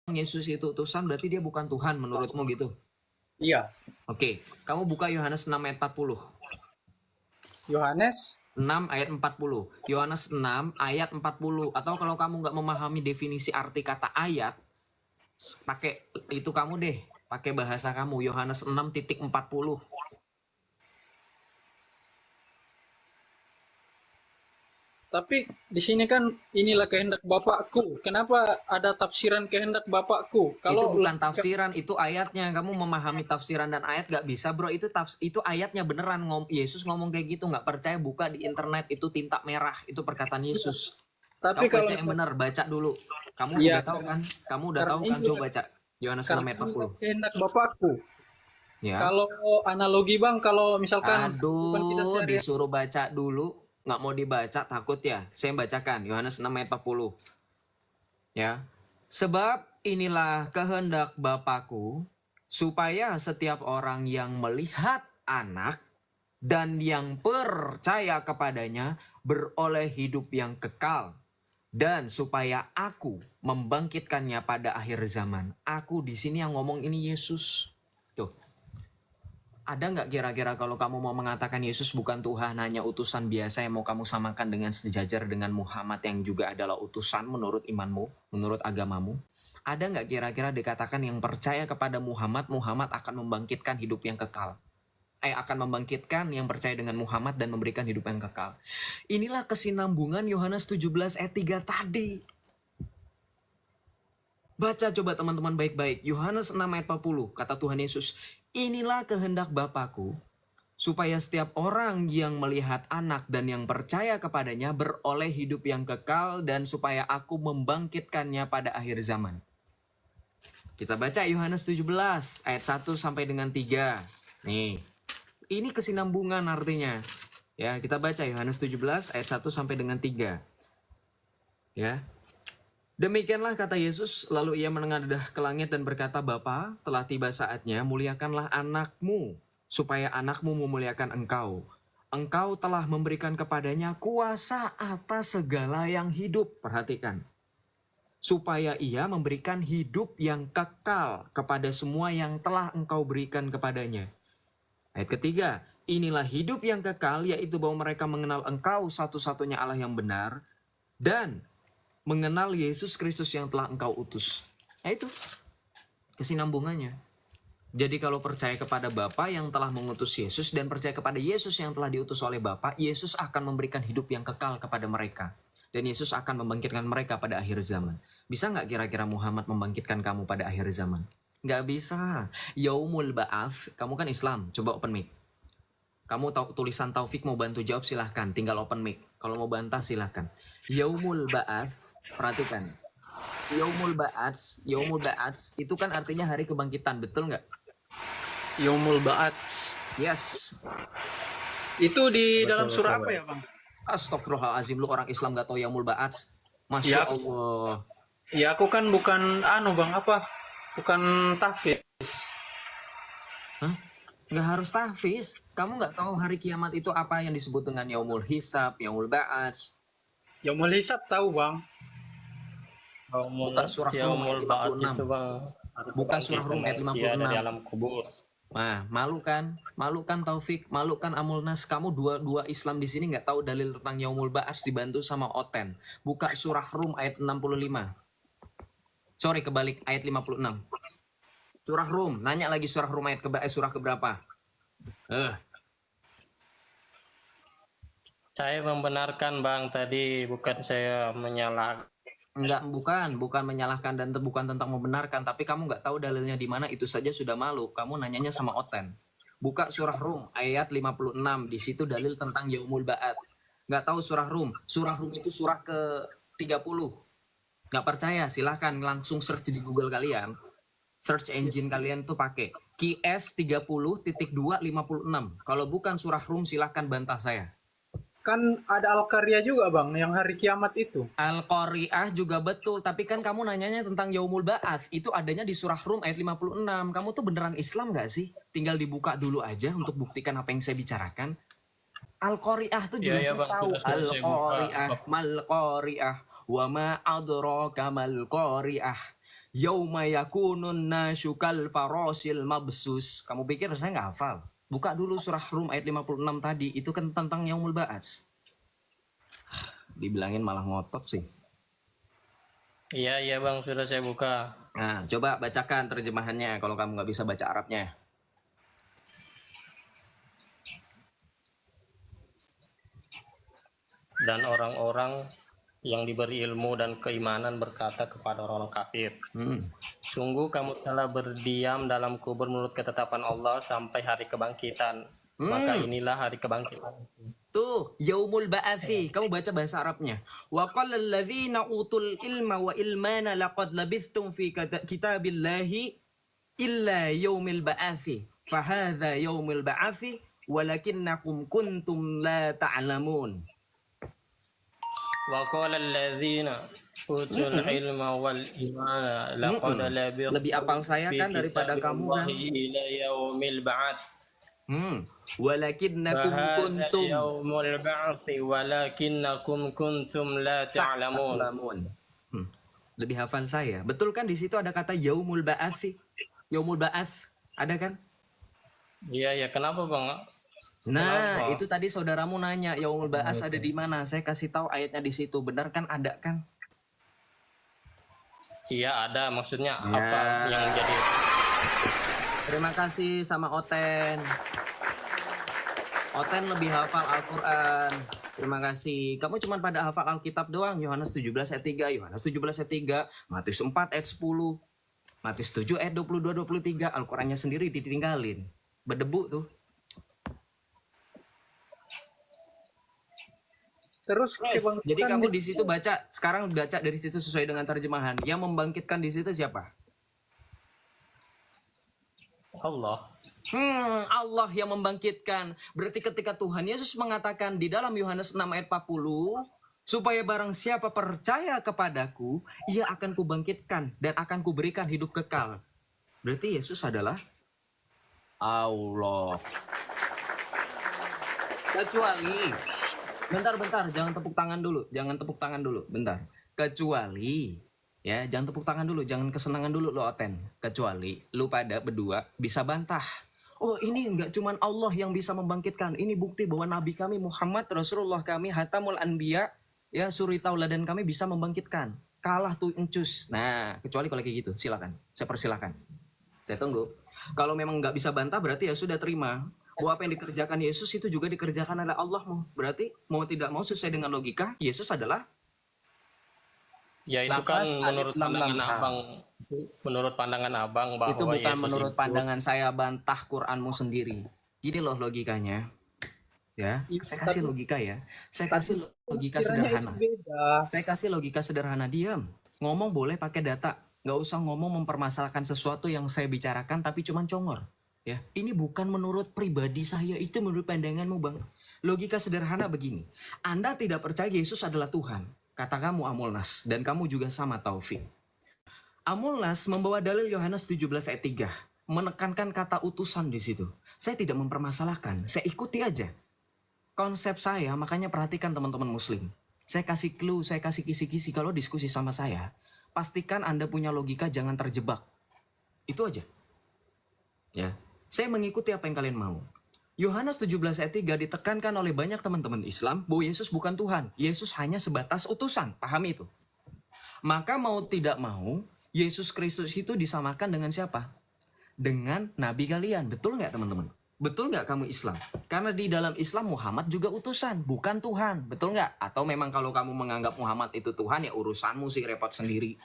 Yesus itu utusan, berarti dia bukan Tuhan menurutmu gitu? Iya. Oke, kamu buka Yohanes 6 ayat 40. Yohanes 6 ayat 40. Yohanes 6 ayat 40. Atau kalau kamu nggak memahami definisi arti kata ayat, pakai itu kamu deh, pakai bahasa kamu. Yohanes 6.40. Tapi di sini kan inilah kehendak Bapakku. Kenapa ada tafsiran kehendak Bapakku? Itu Kalau bukan tafsiran, itu ayatnya. Kamu memahami tafsiran dan ayat nggak bisa, bro. Itu ayatnya beneran. Yesus ngomong kayak gitu. Nggak percaya, buka di internet. Itu tinta merah. Itu perkataan Yesus. tapi Kamu baca kalau yang benar, baca dulu. Kamu ya udah tahu kan? Kamu udah karena tahu kan? ini Coba baca. Yohanes 6 karena ayat inilah 40. kehendak Bapakku. Ya. Kalau analogi Bang, kalau misalkan kehidupan kita Aduh, sehari-hari, disuruh baca dulu. Nggak mau dibaca, takut ya. Saya bacakan. Yohanes 6 ayat 40. Ya. Sebab inilah kehendak Bapakku, supaya setiap orang yang melihat anak dan yang percaya kepadanya beroleh hidup yang kekal. Dan supaya aku membangkitkannya pada akhir zaman. Aku di sini yang ngomong ini Yesus. Tuh. Ada nggak kira-kira kalau kamu mau mengatakan Yesus bukan Tuhan, hanya utusan biasa yang mau kamu samakan dengan sejajar dengan Muhammad yang juga adalah utusan menurut imanmu, menurut agamamu? Ada nggak kira-kira dikatakan yang percaya kepada Muhammad, Muhammad akan membangkitkan hidup yang kekal? Akan membangkitkan yang percaya dengan Muhammad dan memberikan hidup yang kekal. Inilah kesinambungan Yohanes 17 ayat 3 tadi. Baca coba teman-teman baik-baik. Yohanes 6 ayat 40, kata Tuhan Yesus, inilah kehendak Bapakku, supaya setiap orang yang melihat anak dan yang percaya kepadanya beroleh hidup yang kekal, dan supaya aku membangkitkannya pada akhir zaman. Kita baca Yohanes 17 ayat 1 sampai dengan 3. Nih, ini kesinambungan artinya. Ya, kita baca Yohanes 17 ayat 1 sampai dengan 3. Ya. Demikianlah kata Yesus, lalu ia menengadah ke langit dan berkata, Bapa, telah tiba saatnya, muliakanlah anakmu, supaya anakmu memuliakan engkau. Engkau telah memberikan kepadanya kuasa atas segala yang hidup. Perhatikan. Supaya ia memberikan hidup yang kekal kepada semua yang telah engkau berikan kepadanya. Ayat ketiga, inilah hidup yang kekal, yaitu bahwa mereka mengenal engkau satu-satunya Allah yang benar, dan mengenal Yesus Kristus yang telah engkau utus. Nah itu kesinambungannya. Jadi kalau percaya kepada Bapa yang telah mengutus Yesus dan percaya kepada Yesus yang telah diutus oleh Bapa, Yesus akan memberikan hidup yang kekal kepada mereka. Dan Yesus akan membangkitkan mereka pada akhir zaman. Bisa nggak kira-kira Muhammad membangkitkan kamu pada akhir zaman? Nggak bisa. Yaumul Ba'ath, kamu kan Islam, coba open mic. Kamu tahu tulisan Taufik mau bantu jawab silahkan, tinggal open mic. Kalau mau bantah silahkan. Yaumul Ba'ats, perhatikan. Yaumul Ba'ats itu kan artinya hari kebangkitan, betul nggak? Yaumul Ba'ats. Yes. Itu di Betul, dalam surah betul, apa ya Bang? Astagfirullahaladzim, lu orang Islam gak tahu Yaumul Ba'ats? Masya Ya, Allah. ya aku kan bukan Bang apa? Bukan tahfiz. Hah? Nggak harus tahfiz. Kamu nggak tahu hari kiamat itu apa yang disebut dengan Yaumul Hisab, Yaumul Ba'ats? Yaumul Hisab tahu Bang. Buka surah Rum ayat Yaumul Ba'ats 56. itu Bang. Buka surah Rum ayat Manusia dari 56. alam kubur. Nah, malu kan? Malu kan Taufik? Malu kan Amulnas? Kamu dua Islam di sini nggak tahu dalil tentang Yaumul Ba'ats dibantu sama Oten. Buka surah Rum ayat 65. Sorry, kebalik ayat 56. Surah Rum, nanya lagi surah Rum ayat surah keberapa? Saya membenarkan Bang tadi, bukan saya menyalahkan. Enggak, bukan menyalahkan dan bukan tentang membenarkan, tapi kamu nggak tahu dalilnya di mana, itu saja sudah malu. Kamu nanyanya sama Oten. Buka surah Rum ayat 56, di situ dalil tentang Yaumul Ba'ats. Nggak tahu surah Rum itu surah ke 30. Nggak percaya, silahkan langsung search di Google kalian. Search engine kalian tuh pakai QS 30.256. Kalau bukan surah Rum silahkan bantah saya. Kan ada Al-Qaryah juga Bang yang hari kiamat itu. Al-Qari'ah juga betul, tapi kan kamu nanyanya tentang Yaumul Ba'ats, itu adanya di surah Rum ayat 56. Kamu tuh beneran Islam gak sih? Tinggal dibuka dulu aja untuk buktikan apa yang saya bicarakan. Al-Qari'ah tuh juga Iya, saya Bang, tahu. sudah saya buka. Al-Qari'ah, mal Qari'ah, wa ma adraka mal Qari'ah. Yauma yakunun nasyu kal farasil mabsus. Kamu pikir saya nggak hafal? Buka dulu surah Rum ayat 56 tadi. Itu kan tentang yaumul ba'ats. Dibilangin malah ngotot sih. Iya, iya bang, sudah saya buka. Nah, coba bacakan terjemahannya kalau kamu nggak bisa baca Arabnya. Dan orang-orang yang diberi ilmu dan keimanan berkata kepada orang-orang kafir, sungguh kamu telah berdiam dalam kubur menurut ketetapan Allah sampai hari kebangkitan. Maka inilah hari kebangkitan. Tuh, yaumul ba'atsi. Kamu baca bahasa Arabnya. Wa qala alladzina utul ilma wa ilmana laqad labithtum fi kitabillahi illa yaumil ba'atsi. Fahadha yaumil ba'atsi walakinnakum kuntum la ta'lamun. Wa qala alladzina utul ilma wal imana laqad labithtum Lebih apal saya kan daripada kamu kan. ila yaumil ba'ats. Walakinnakum kuntum yaumul ba'ats walakinnakum kuntum la ta'lamun. Lebih hafal saya. Betul kan di situ ada kata yaumul ba'ats. Yaumul ba'ats ada kan? Iya, ya, kenapa bang? Nah, itu tadi saudaramu nanya yaumul ba'ats ada di mana? Saya kasih tahu ayatnya di situ. Benar kan? Ada kan? Iya ada, maksudnya Ya. apa yang jadi? Terima kasih sama Oten. Oten lebih hafal Al-Quran. Terima kasih. Kamu cuma pada hafal Alkitab doang. Yohanes 17 ayat 3, Yohanes 17 ayat 3, Matius 4 ayat 10, Matius 7 ayat 22-23. Al-Qurannya sendiri ditinggalin. Berdebu tuh. Terus Jadi kamu di situ baca, sekarang baca dari situ sesuai dengan terjemahan. Yang membangkitkan di situ siapa? Allah. Allah yang membangkitkan. Berarti ketika Tuhan Yesus mengatakan di dalam Yohanes 6 ayat 40, supaya barang siapa percaya kepadaku, ia akan kubangkitkan dan akan kuberikan hidup kekal. Berarti Yesus adalah Allah. Kecuali, bentar, jangan tepuk tangan dulu, bentar. Kecuali, ya, jangan tepuk tangan dulu, jangan kesenangan dulu lo Oten. Kecuali lu pada berdua bisa bantah. Oh, ini enggak cuman Allah yang bisa membangkitkan. Ini bukti bahwa Nabi kami Muhammad Rasulullah kami Hatamul Anbiya, ya, suri tauladan kami bisa membangkitkan. Kalah tuh encus. Nah, kecuali kalau kayak gitu, silakan. Saya persilakan. Saya tunggu. Kalau memang nggak bisa bantah, berarti ya sudah terima. Bahwa apa yang dikerjakan Yesus itu juga dikerjakan oleh Allah. Berarti mau tidak mau sesuai dengan logika, Yesus adalah Ya itu Lafaz kan alif lam lam ha. menurut pandangan abang bahwa itu bukan Yesus menurut itu- pandangan saya, bantah Quranmu sendiri. Gini loh logikanya. Ya, saya kasih logika ya. Saya kasih logika sederhana. beda. Saya kasih logika sederhana. Diam. Ngomong boleh pakai data. Nggak usah ngomong mempermasalahkan sesuatu yang saya bicarakan tapi cuman congor. Ya, ini bukan menurut pribadi saya, itu menurut pandanganmu, Bang. Logika sederhana begini. Anda tidak percaya Yesus adalah Tuhan. Kata kamu Amulnas dan kamu juga sama Taufik. Amulnas membawa dalil Yohanes 17 ayat 3, menekankan kata utusan di situ. Saya tidak mempermasalahkan, saya ikuti aja. Konsep saya, makanya perhatikan teman-teman muslim. Saya kasih clue, saya kasih kisi-kisi kalau diskusi sama saya. Pastikan Anda punya logika, jangan terjebak. Itu aja. Ya, saya mengikuti apa yang kalian mau. Yohanes 17 ayat 3 ditekankan oleh banyak teman-teman Islam bahwa Yesus bukan Tuhan. Yesus hanya sebatas utusan. Pahami itu. Maka mau tidak mau, Yesus Kristus itu disamakan dengan siapa? Dengan Nabi kalian. Betul nggak teman-teman? Betul nggak kamu Islam? Karena di dalam Islam Muhammad juga utusan, bukan Tuhan. Betul nggak? Atau memang kalau kamu menganggap Muhammad itu Tuhan, ya urusanmu sih, repot sendiri.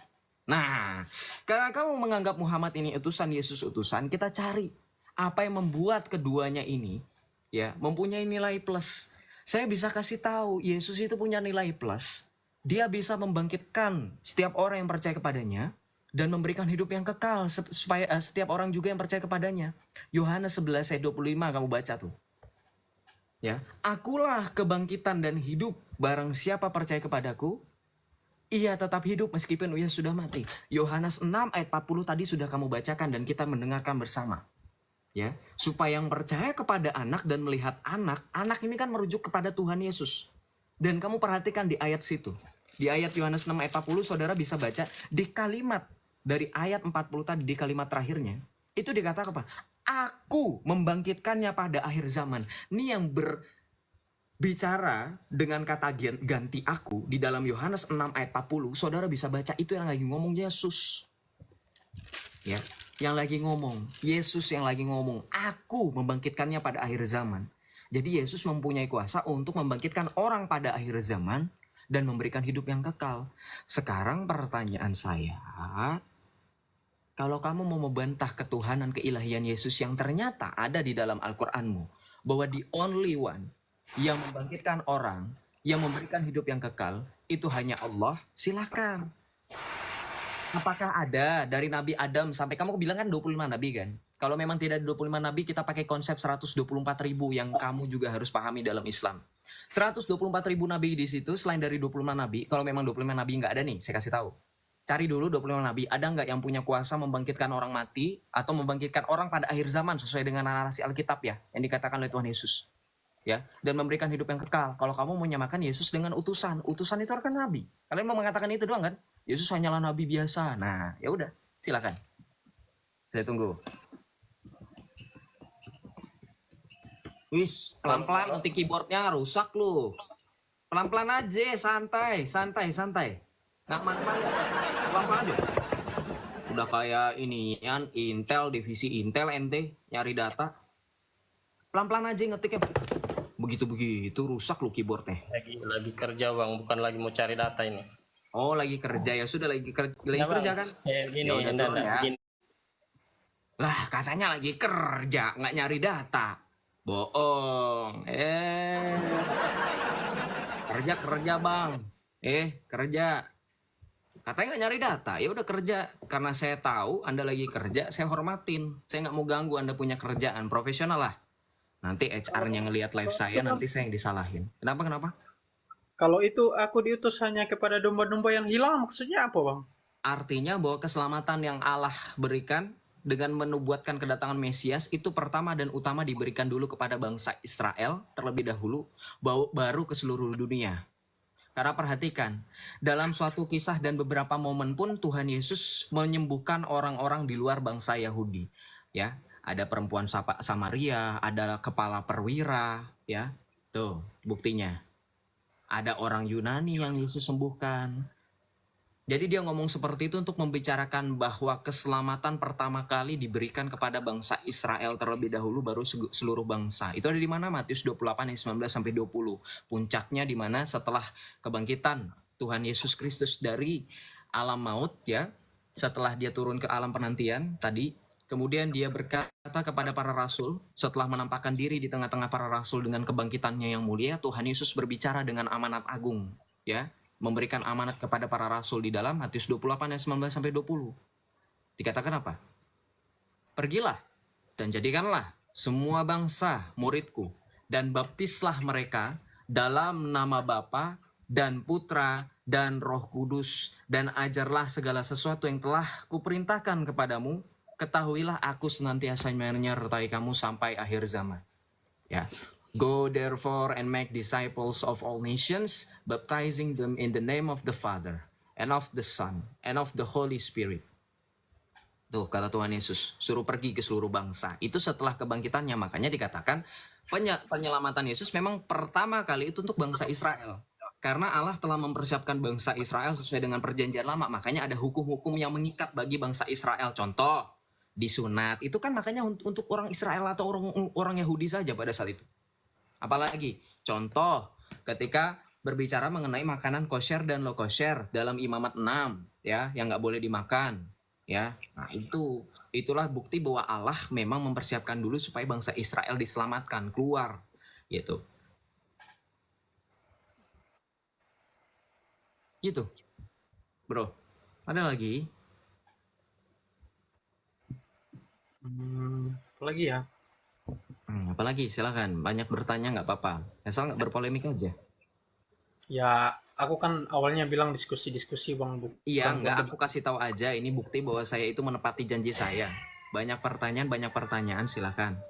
Nah, karena kamu menganggap Muhammad ini utusan, Yesus utusan, kita cari apa yang membuat keduanya ini ya mempunyai nilai plus. Saya bisa kasih tahu Yesus itu punya nilai plus. Dia bisa membangkitkan setiap orang yang percaya kepadanya dan memberikan hidup yang kekal supaya setiap orang juga yang percaya kepadanya. Yohanes 11 ayat 25 kamu baca tuh. Ya, akulah kebangkitan dan hidup, barang siapa percaya kepadaku, ia tetap hidup meskipun ia sudah mati. Yohanes 6 ayat 40 tadi sudah kamu bacakan dan kita mendengarkan bersama. Ya, supaya yang percaya kepada anak dan melihat anak ini kan merujuk kepada Tuhan Yesus. Dan kamu perhatikan di ayat situ. Di ayat Yohanes 6 ayat 40 saudara bisa baca di kalimat dari ayat 40 tadi di kalimat terakhirnya, itu dikatakan apa? Aku membangkitkannya pada akhir zaman. Ini yang berbicara dengan kata ganti aku di dalam Yohanes 6 ayat 40. Saudara bisa baca, itu yang lagi ngomong Yesus. Ya, yang lagi ngomong. Yesus yang lagi ngomong. Aku membangkitkannya pada akhir zaman. Jadi Yesus mempunyai kuasa untuk membangkitkan orang pada akhir zaman dan memberikan hidup yang kekal. Sekarang pertanyaan saya, kalau kamu mau membantah ketuhanan keilahian Yesus yang ternyata ada di dalam Al-Qur'anmu, bahwa the only one yang membangkitkan orang, yang memberikan hidup yang kekal, itu hanya Allah, silahkan. Apakah ada dari Nabi Adam sampai, kamu bilang kan 25 Nabi kan? Kalau memang tidak ada 25 Nabi, kita pakai konsep 124.000 yang kamu juga harus pahami dalam Islam. 124.000 Nabi di situ, selain dari 25 Nabi, kalau memang 25 Nabi nggak ada nih, saya kasih tahu. Cari dulu 25 Nabi, ada nggak yang punya kuasa membangkitkan orang mati, atau membangkitkan orang pada akhir zaman, sesuai dengan narasi Alkitab ya, yang dikatakan oleh Tuhan Yesus. Ya, dan memberikan hidup yang kekal. Kalau kamu menyamakan Yesus dengan utusan itu kan nabi. Kalian mau mengatakan itu doang kan? Yesus hanyalah nabi biasa. Nah, ya udah, silakan. Saya tunggu. Wis, pelan-pelan nanti keyboardnya rusak lu. Pelan-pelan aja, santai. Nggak mana-mana. Pelan-pelan aja. Udah kayak ini, Intel, divisi Intel ente, nyari data. Pelan-pelan aja ngetiknya. Begitu rusak lu keyboardnya. Lagi kerja bang, bukan lagi mau cari data ini. Oh, lagi kerja ya, sudah lagi kerja kan? Gini, Ya udah turun ya. gini. Lah, katanya lagi kerja, nggak nyari data. Bohong. Kerja bang. Kerja. Katanya nggak nyari data, ya udah kerja. Karena saya tahu Anda lagi kerja, saya hormatin. Saya nggak mau ganggu Anda punya kerjaan, profesional lah. Nanti HR-nya ngelihat live saya, nanti saya yang disalahin. Kenapa? Kalau itu aku diutus hanya kepada domba-domba yang hilang, maksudnya apa bang? Artinya bahwa keselamatan yang Allah berikan dengan menubuatkan kedatangan Mesias itu pertama dan utama diberikan dulu kepada bangsa Israel terlebih dahulu, baru ke seluruh dunia. Karena perhatikan, dalam suatu kisah dan beberapa momen pun Tuhan Yesus menyembuhkan orang-orang di luar bangsa Yahudi. Ya, ada perempuan Samaria, ada kepala perwira, ya. Tuh, buktinya. Ada orang Yunani yang Yesus sembuhkan. Jadi dia ngomong seperti itu untuk membicarakan bahwa keselamatan pertama kali diberikan kepada bangsa Israel terlebih dahulu, baru seluruh bangsa. Itu ada di mana? Matius 28 ayat 19 sampai 20. Puncaknya di mana setelah kebangkitan Tuhan Yesus Kristus dari alam maut ya, setelah dia turun ke alam penantian tadi, kemudian dia berkata kepada para rasul, setelah menampakkan diri di tengah-tengah para rasul dengan kebangkitannya yang mulia, Tuhan Yesus berbicara dengan amanat agung, ya, memberikan amanat kepada para rasul di dalam Matius 28 ayat 19 sampai 20. Dikatakan apa? Pergilah dan jadikanlah semua bangsa muridku dan baptislah mereka dalam nama Bapa dan Putra dan Roh Kudus, dan ajarlah segala sesuatu yang telah kuperintahkan kepadamu. Ketahuilah aku senantiasa menyertai kamu sampai akhir zaman. Ya. Go therefore and make disciples of all nations, baptizing them in the name of the Father and of the Son and of the Holy Spirit. Tuh kata Tuhan Yesus, suruh pergi ke seluruh bangsa. Itu setelah kebangkitannya, makanya dikatakan penyelamatan Yesus memang pertama kali itu untuk bangsa Israel. Karena Allah telah mempersiapkan bangsa Israel sesuai dengan perjanjian lama, makanya ada hukum-hukum yang mengikat bagi bangsa Israel. Contoh, disunat, itu kan makanya untuk orang Israel atau orang Yahudi saja pada saat itu. Apalagi contoh ketika berbicara mengenai makanan kosher dan lo kosher dalam Imamat 6 ya, yang nggak boleh dimakan ya. Nah, itulah bukti bahwa Allah memang mempersiapkan dulu supaya bangsa Israel diselamatkan keluar gitu. Gitu. Bro, ada lagi? Apalagi ya? Apalagi silakan, banyak bertanya nggak apa-apa, asal nggak berpolemik aja. Ya, aku kan awalnya bilang diskusi-diskusi bang. Iya, nggak, aku kasih tahu aja, ini bukti bahwa saya itu menepati janji saya. Banyak pertanyaan, silakan.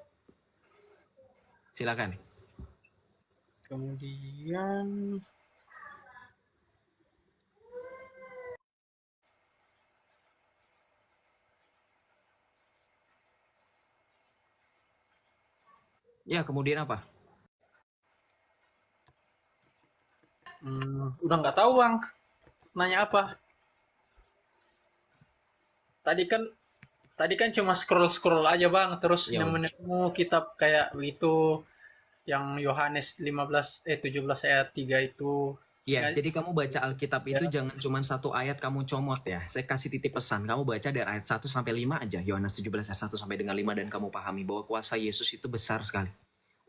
Kemudian Ya, kemudian apa? Udah nggak tahu bang. Nanya apa? Tadi kan tadi kan cuma scroll aja bang. Terus Ya udah. nemu kitab kayak begitu yang Yohanes 17 ayat 3 itu. Ya, Sengaja jadi kamu baca Alkitab ya. itu jangan cuma satu ayat kamu comot ya. Saya kasih titip pesan, kamu baca dari ayat 1 sampai 5 aja. Yohanes 17 ayat 1 sampai dengan 5 dan kamu pahami bahwa kuasa Yesus itu besar sekali.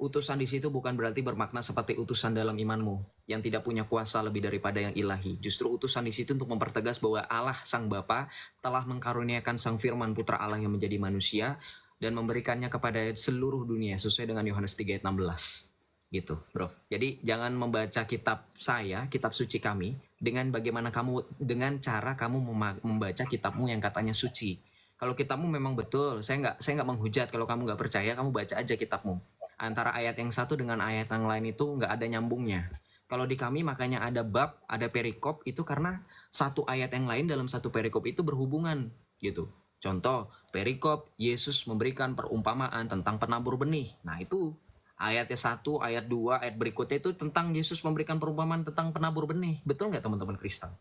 Utusan di situ bukan berarti bermakna seperti utusan dalam imanmu yang tidak punya kuasa lebih daripada yang ilahi. Justru utusan di situ untuk mempertegas bahwa Allah Sang Bapa telah mengkaruniakan Sang Firman Putra Allah yang menjadi manusia dan memberikannya kepada seluruh dunia sesuai dengan Yohanes 3 ayat 16. Gitu, bro. Jadi jangan membaca kitab saya, kitab suci kami, dengan bagaimana kamu, dengan cara kamu membaca kitabmu yang katanya suci. Kalau kitabmu memang betul, saya nggak menghujat. Kalau kamu nggak percaya, kamu baca aja kitabmu. Antara ayat yang satu dengan ayat yang lain itu nggak ada nyambungnya. Kalau di kami makanya ada bab, ada perikop, itu karena satu ayat yang lain dalam satu perikop itu berhubungan, gitu. Contoh, perikop, Yesus memberikan perumpamaan tentang penabur benih. Nah itu ayatnya 1, ayat 2, ayat berikutnya itu tentang Yesus memberikan perumpamaan tentang penabur benih. Betul nggak teman-teman Kristen?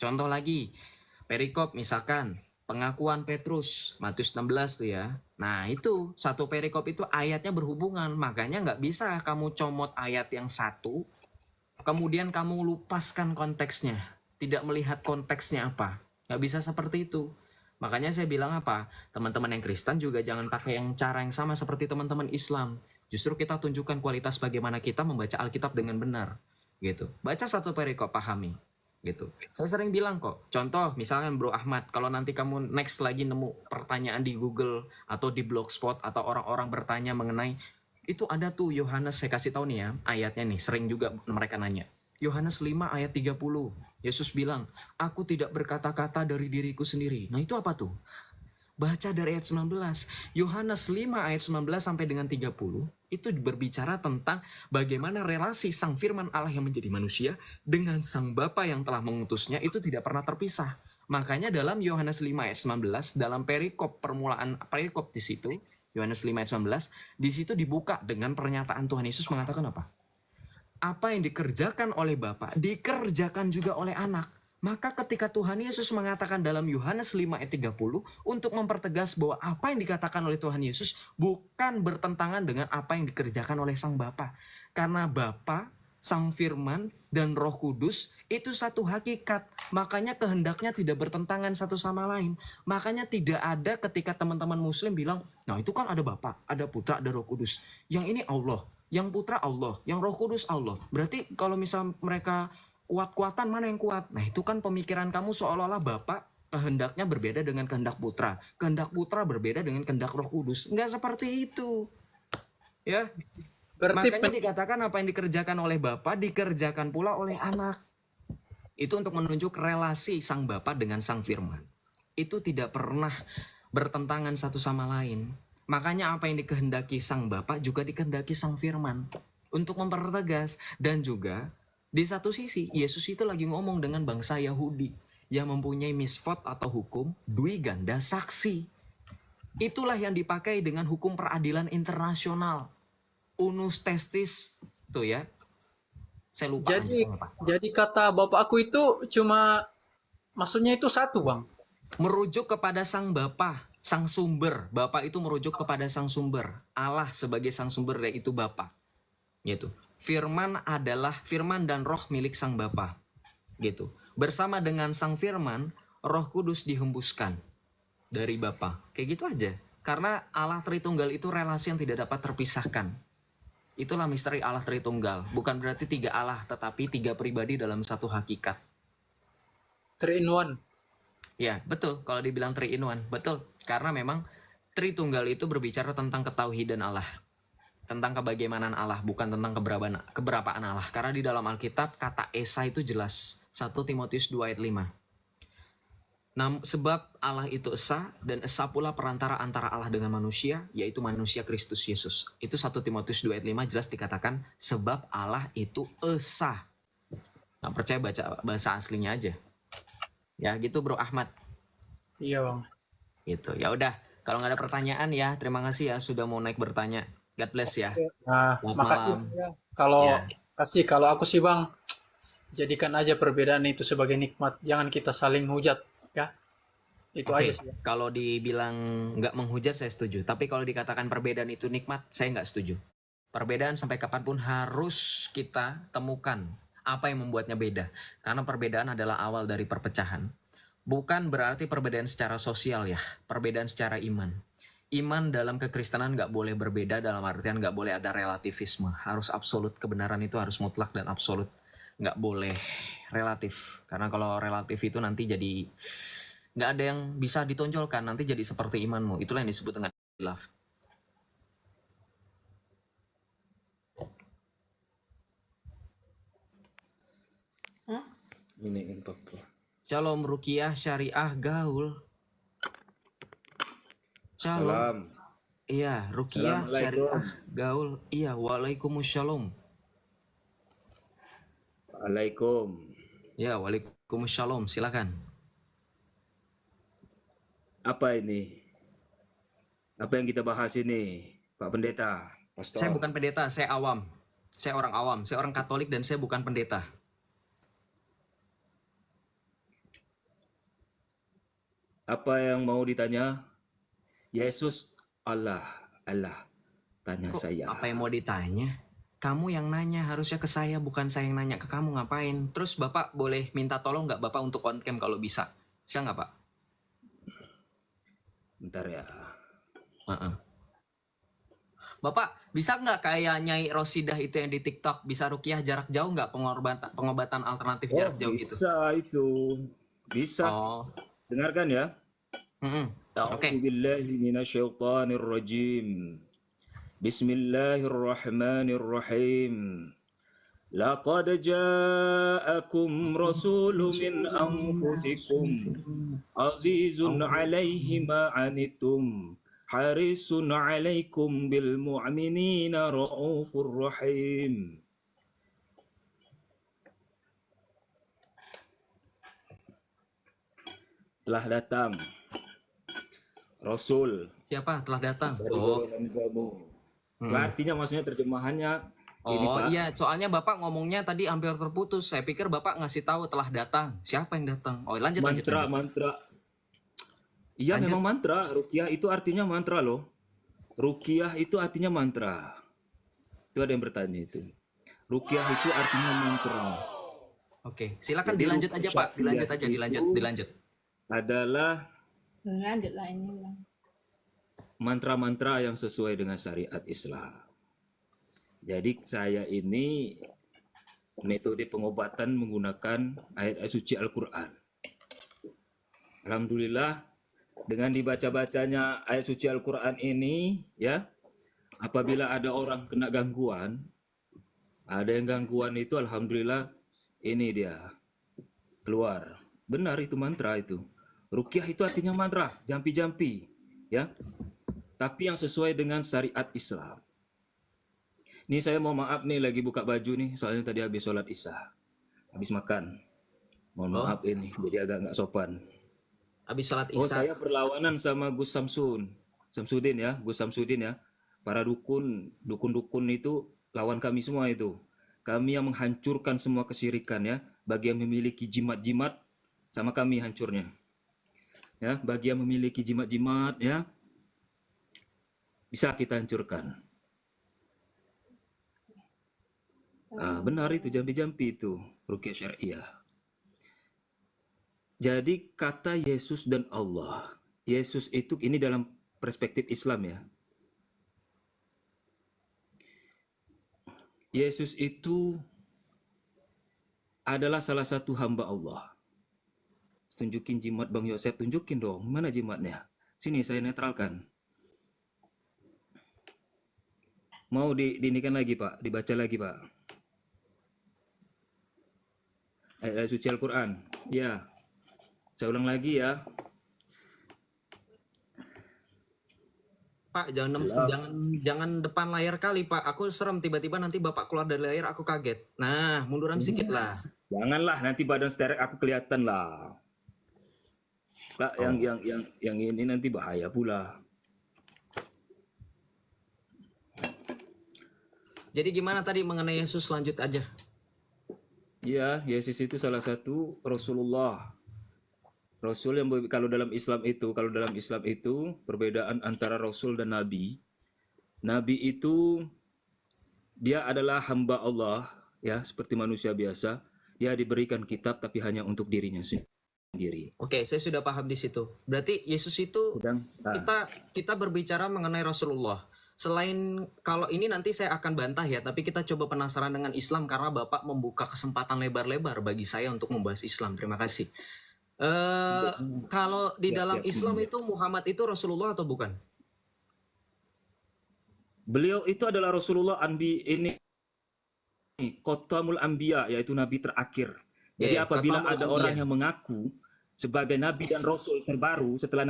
Contoh lagi, perikop misalkan pengakuan Petrus, Matius 16 tuh ya. Nah itu, satu perikop itu ayatnya berhubungan. Makanya nggak bisa kamu comot ayat yang satu, kemudian kamu lupaskan konteksnya. Tidak melihat konteksnya apa. Nggak bisa seperti itu. Makanya saya bilang apa? Teman-teman yang Kristen juga jangan pakai yang cara yang sama seperti teman-teman Islam. Justru kita tunjukkan kualitas bagaimana kita membaca Alkitab dengan benar. Gitu. Baca satu perikop, pahami. Gitu. Saya sering bilang kok. Contoh, misalkan Bro Ahmad, kalau nanti kamu next lagi nemu pertanyaan di Google atau di Blogspot atau orang-orang bertanya mengenai itu ada tuh Yohanes, saya kasih tahu nih ya, ayatnya nih, sering juga mereka nanya. Yohanes 5 ayat 30. Yesus bilang, "Aku tidak berkata-kata dari diriku sendiri." Nah, itu apa tuh? Baca dari ayat 19. Yohanes 5 ayat 19 sampai dengan 30 itu berbicara tentang bagaimana relasi Sang Firman Allah yang menjadi manusia dengan Sang Bapa yang telah mengutusnya itu tidak pernah terpisah. Makanya dalam Yohanes 5 ayat 19 dalam perikop permulaan perikop di situ Yohanes 5 ayat 19 di situ dibuka dengan pernyataan Tuhan Yesus mengatakan apa? Apa yang dikerjakan oleh Bapa dikerjakan juga oleh Anak. Maka ketika Tuhan Yesus mengatakan dalam Yohanes 5 ayat 30 untuk mempertegas bahwa apa yang dikatakan oleh Tuhan Yesus bukan bertentangan dengan apa yang dikerjakan oleh Sang Bapa. Karena Bapa, Sang Firman, dan Roh Kudus itu satu hakikat. Makanya kehendaknya tidak bertentangan satu sama lain. Makanya tidak ada ketika teman-teman Muslim bilang, nah itu kan ada Bapa, ada Putra, ada Roh Kudus. Yang ini Allah, yang Putra Allah, yang Roh Kudus Allah. Berarti kalau misal mereka kuat-kuatan mana yang kuat? Nah itu kan pemikiran kamu seolah-olah Bapak kehendaknya berbeda dengan kehendak Putra. Kehendak Putra berbeda dengan kehendak Roh Kudus. Enggak seperti itu. Ya. berarti Makanya dikatakan apa yang dikerjakan oleh Bapa dikerjakan pula oleh Anak. Itu untuk menunjuk relasi Sang Bapa dengan Sang Firman. Itu tidak pernah bertentangan satu sama lain. Makanya apa yang dikehendaki Sang Bapa juga dikehendaki Sang Firman. Untuk mempertegas dan juga di satu sisi, Yesus itu lagi ngomong dengan bangsa Yahudi yang mempunyai misfot atau hukum dui ganda saksi. Itulah yang dipakai dengan hukum peradilan internasional. Unus testis, tuh ya. Saya lupa. jadi kata bapakku itu cuma maksudnya itu satu bang. Merujuk kepada Sang Bapa, Sang Sumber. Bapa itu merujuk kepada Sang Sumber. Allah sebagai Sang Sumber yaitu Bapa. Gitu. Firman adalah firman dan roh milik Sang Bapa. Gitu. Bersama dengan Sang Firman, Roh Kudus dihembuskan dari Bapa. Kayak gitu aja. Karena Allah Tritunggal itu relasi yang tidak dapat terpisahkan. Itulah misteri Allah Tritunggal. Bukan berarti 3 Allah, tetapi 3 pribadi dalam satu hakikat. 3 in 1. Ya, betul. Kalau dibilang 3 in 1, betul. Karena memang Tritunggal itu berbicara tentang ketauhidan Allah. Tentang kebagaimanan Allah, bukan tentang keberapaan Allah. Karena di dalam Alkitab, kata Esa itu jelas. 1 Timotius 2 ayat 5. Nah, sebab Allah itu Esa, dan Esa pula perantara antara Allah dengan manusia, yaitu manusia Kristus Yesus. Itu 1 Timotius 2 ayat 5 jelas dikatakan, sebab Allah itu Esa. Nah, percaya baca bahasa aslinya aja. Ya, gitu Bro Ahmad. Iya bang. Gitu. Ya udah, kalau nggak ada pertanyaan ya, terima kasih ya sudah mau naik bertanya. God bless ya. Nah, Selamat makasih malam. ya. Kalau Ya. kalau aku sih Bang, jadikan aja perbedaan itu sebagai nikmat. Jangan kita saling hujat, ya. Itu aja Oke, sih. kalau dibilang nggak menghujat saya setuju. Tapi kalau dikatakan perbedaan itu nikmat, saya nggak setuju. Perbedaan sampai kapanpun harus kita temukan apa yang membuatnya beda. Karena perbedaan adalah awal dari perpecahan. Bukan berarti perbedaan secara sosial ya, perbedaan secara iman. Iman dalam kekristenan nggak boleh berbeda dalam artian nggak boleh ada relativisme. Harus absolut, kebenaran itu harus mutlak dan absolut. Nggak boleh relatif. Karena kalau relatif itu nanti jadi nggak ada yang bisa ditonjolkan, nanti jadi seperti imanmu. Itulah yang disebut dengan love. Ini info. Shalom Rukiah Syariah Gaul. Shalom. Salam. Iya, Rukiah Assalamualaikum. Syariah Gaul. Iya, waalaikumsalam. Waalaikum. Ya, waalaikumsalam. Silakan. Apa ini? Apa yang kita bahas ini, Pak Pendeta? Pastor. Saya bukan pendeta, saya awam. Saya orang awam, saya orang Katolik dan saya bukan pendeta. Apa yang mau ditanya? Yesus Allah. Tanya Kok saya. apa yang mau ditanya? Kamu yang nanya, harusnya ke saya, bukan saya yang nanya ke kamu ngapain. Terus Bapak boleh minta tolong nggak Bapak untuk on cam kalau bisa? Bisa nggak Pak? Bentar ya. Bapak, bisa nggak kayak Nyai Rosidah itu yang di TikTok, bisa rukiah jarak jauh nggak, pengobatan alternatif jarak jauh gitu? Bisa itu. Bisa. Oh, Dengarkan ya. oke. A'udzubillahi minasyaitonir rajim. Bismillahirrahmanirrahim. Laqad ja'akum rasulun min anfusikum azizun 'alaihi ma 'anittum harisun 'alaikum bil mu'minina raufur rahim. Telah datang Rasul Siapa telah datang? dari Oh, golongan kamu. Artinya maksudnya terjemahannya ini oh Pak. iya, soalnya Bapak ngomongnya tadi hampir terputus. Saya pikir Bapak ngasih tahu telah datang. Siapa yang datang? Oh, lanjut. Mantra. Iya, Lanjut. memang mantra. Ruqyah itu artinya mantra loh. Ruqyah itu artinya mantra. Itu ada yang bertanya itu. Ruqyah itu artinya mantra. Oke, silakan Jadi dilanjut aja Pak. Dilanjut aja, itu dilanjut. Adalah Lanjutlah ini Bang. mantra-mantra yang sesuai dengan syariat Islam. Jadi saya ini metode pengobatan menggunakan ayat-ayat suci Al-Quran. Alhamdulillah dengan dibaca-bacanya ayat suci Al-Quran ini, ya, apabila ada orang kena gangguan, ada yang gangguan itu alhamdulillah ini dia keluar. Benar itu mantra itu. Ruqyah itu artinya mantra, jampi-jampi, ya. Tapi yang sesuai dengan syariat Islam. Ini saya mau maaf nih lagi buka baju nih, soalnya tadi habis sholat Isya. Habis makan. Mohon maaf ini, jadi agak nggak sopan. Habis sholat Oh, Isya. saya berlawanan sama Gus Samsudin ya, Gus Samsudin ya. Para dukun itu lawan kami semua itu. Kami yang menghancurkan semua kesyirikan ya. Bagi yang memiliki jimat-jimat, sama kami hancurnya. Ya, bagi yang memiliki jimat-jimat ya, bisa kita hancurkan. Benar itu, jampi-jampi itu, ruqyah syariah. Jadi kata Yesus dan Allah. Yesus itu ini dalam perspektif Islam ya. Yesus itu adalah salah satu hamba Allah. Tunjukin jimat Bang Yosef, tunjukin dong. Mana jimatnya? Sini saya netralkan. Mau diinikan lagi Pak, dibaca lagi Pak. Ayat suci Al-Quran. Ya. Saya ulang lagi ya. Pak, jangan depan layar kali, Pak. Aku serem tiba-tiba nanti Bapak keluar dari layar, aku kaget. Nah, munduran sedikit lah. Janganlah nanti badan sterek aku kelihatan lah. Pak, yang ini nanti bahaya pula. Jadi gimana tadi mengenai Yesus, lanjut aja. Iya, Yesus itu salah satu Rasulullah. Rasul yang kalau dalam Islam itu perbedaan antara Rasul dan Nabi. Nabi itu dia adalah hamba Allah, ya, seperti manusia biasa. Dia diberikan kitab tapi hanya untuk dirinya sendiri. Oke, saya sudah paham di situ. Berarti Yesus itu kita berbicara mengenai Rasulullah. Selain kalau ini nanti saya akan bantah ya, tapi kita coba penasaran dengan Islam karena Bapak membuka kesempatan lebar-lebar bagi saya untuk membahas Islam. Terima kasih. Kalau di dalam Islam itu Muhammad itu Rasulullah atau bukan? Beliau itu adalah Rasulullah Khotamul Anbiya, yaitu nabi terakhir. Jadi apabila ada orang yang mengaku sebagai nabi dan rasul terbaru setelah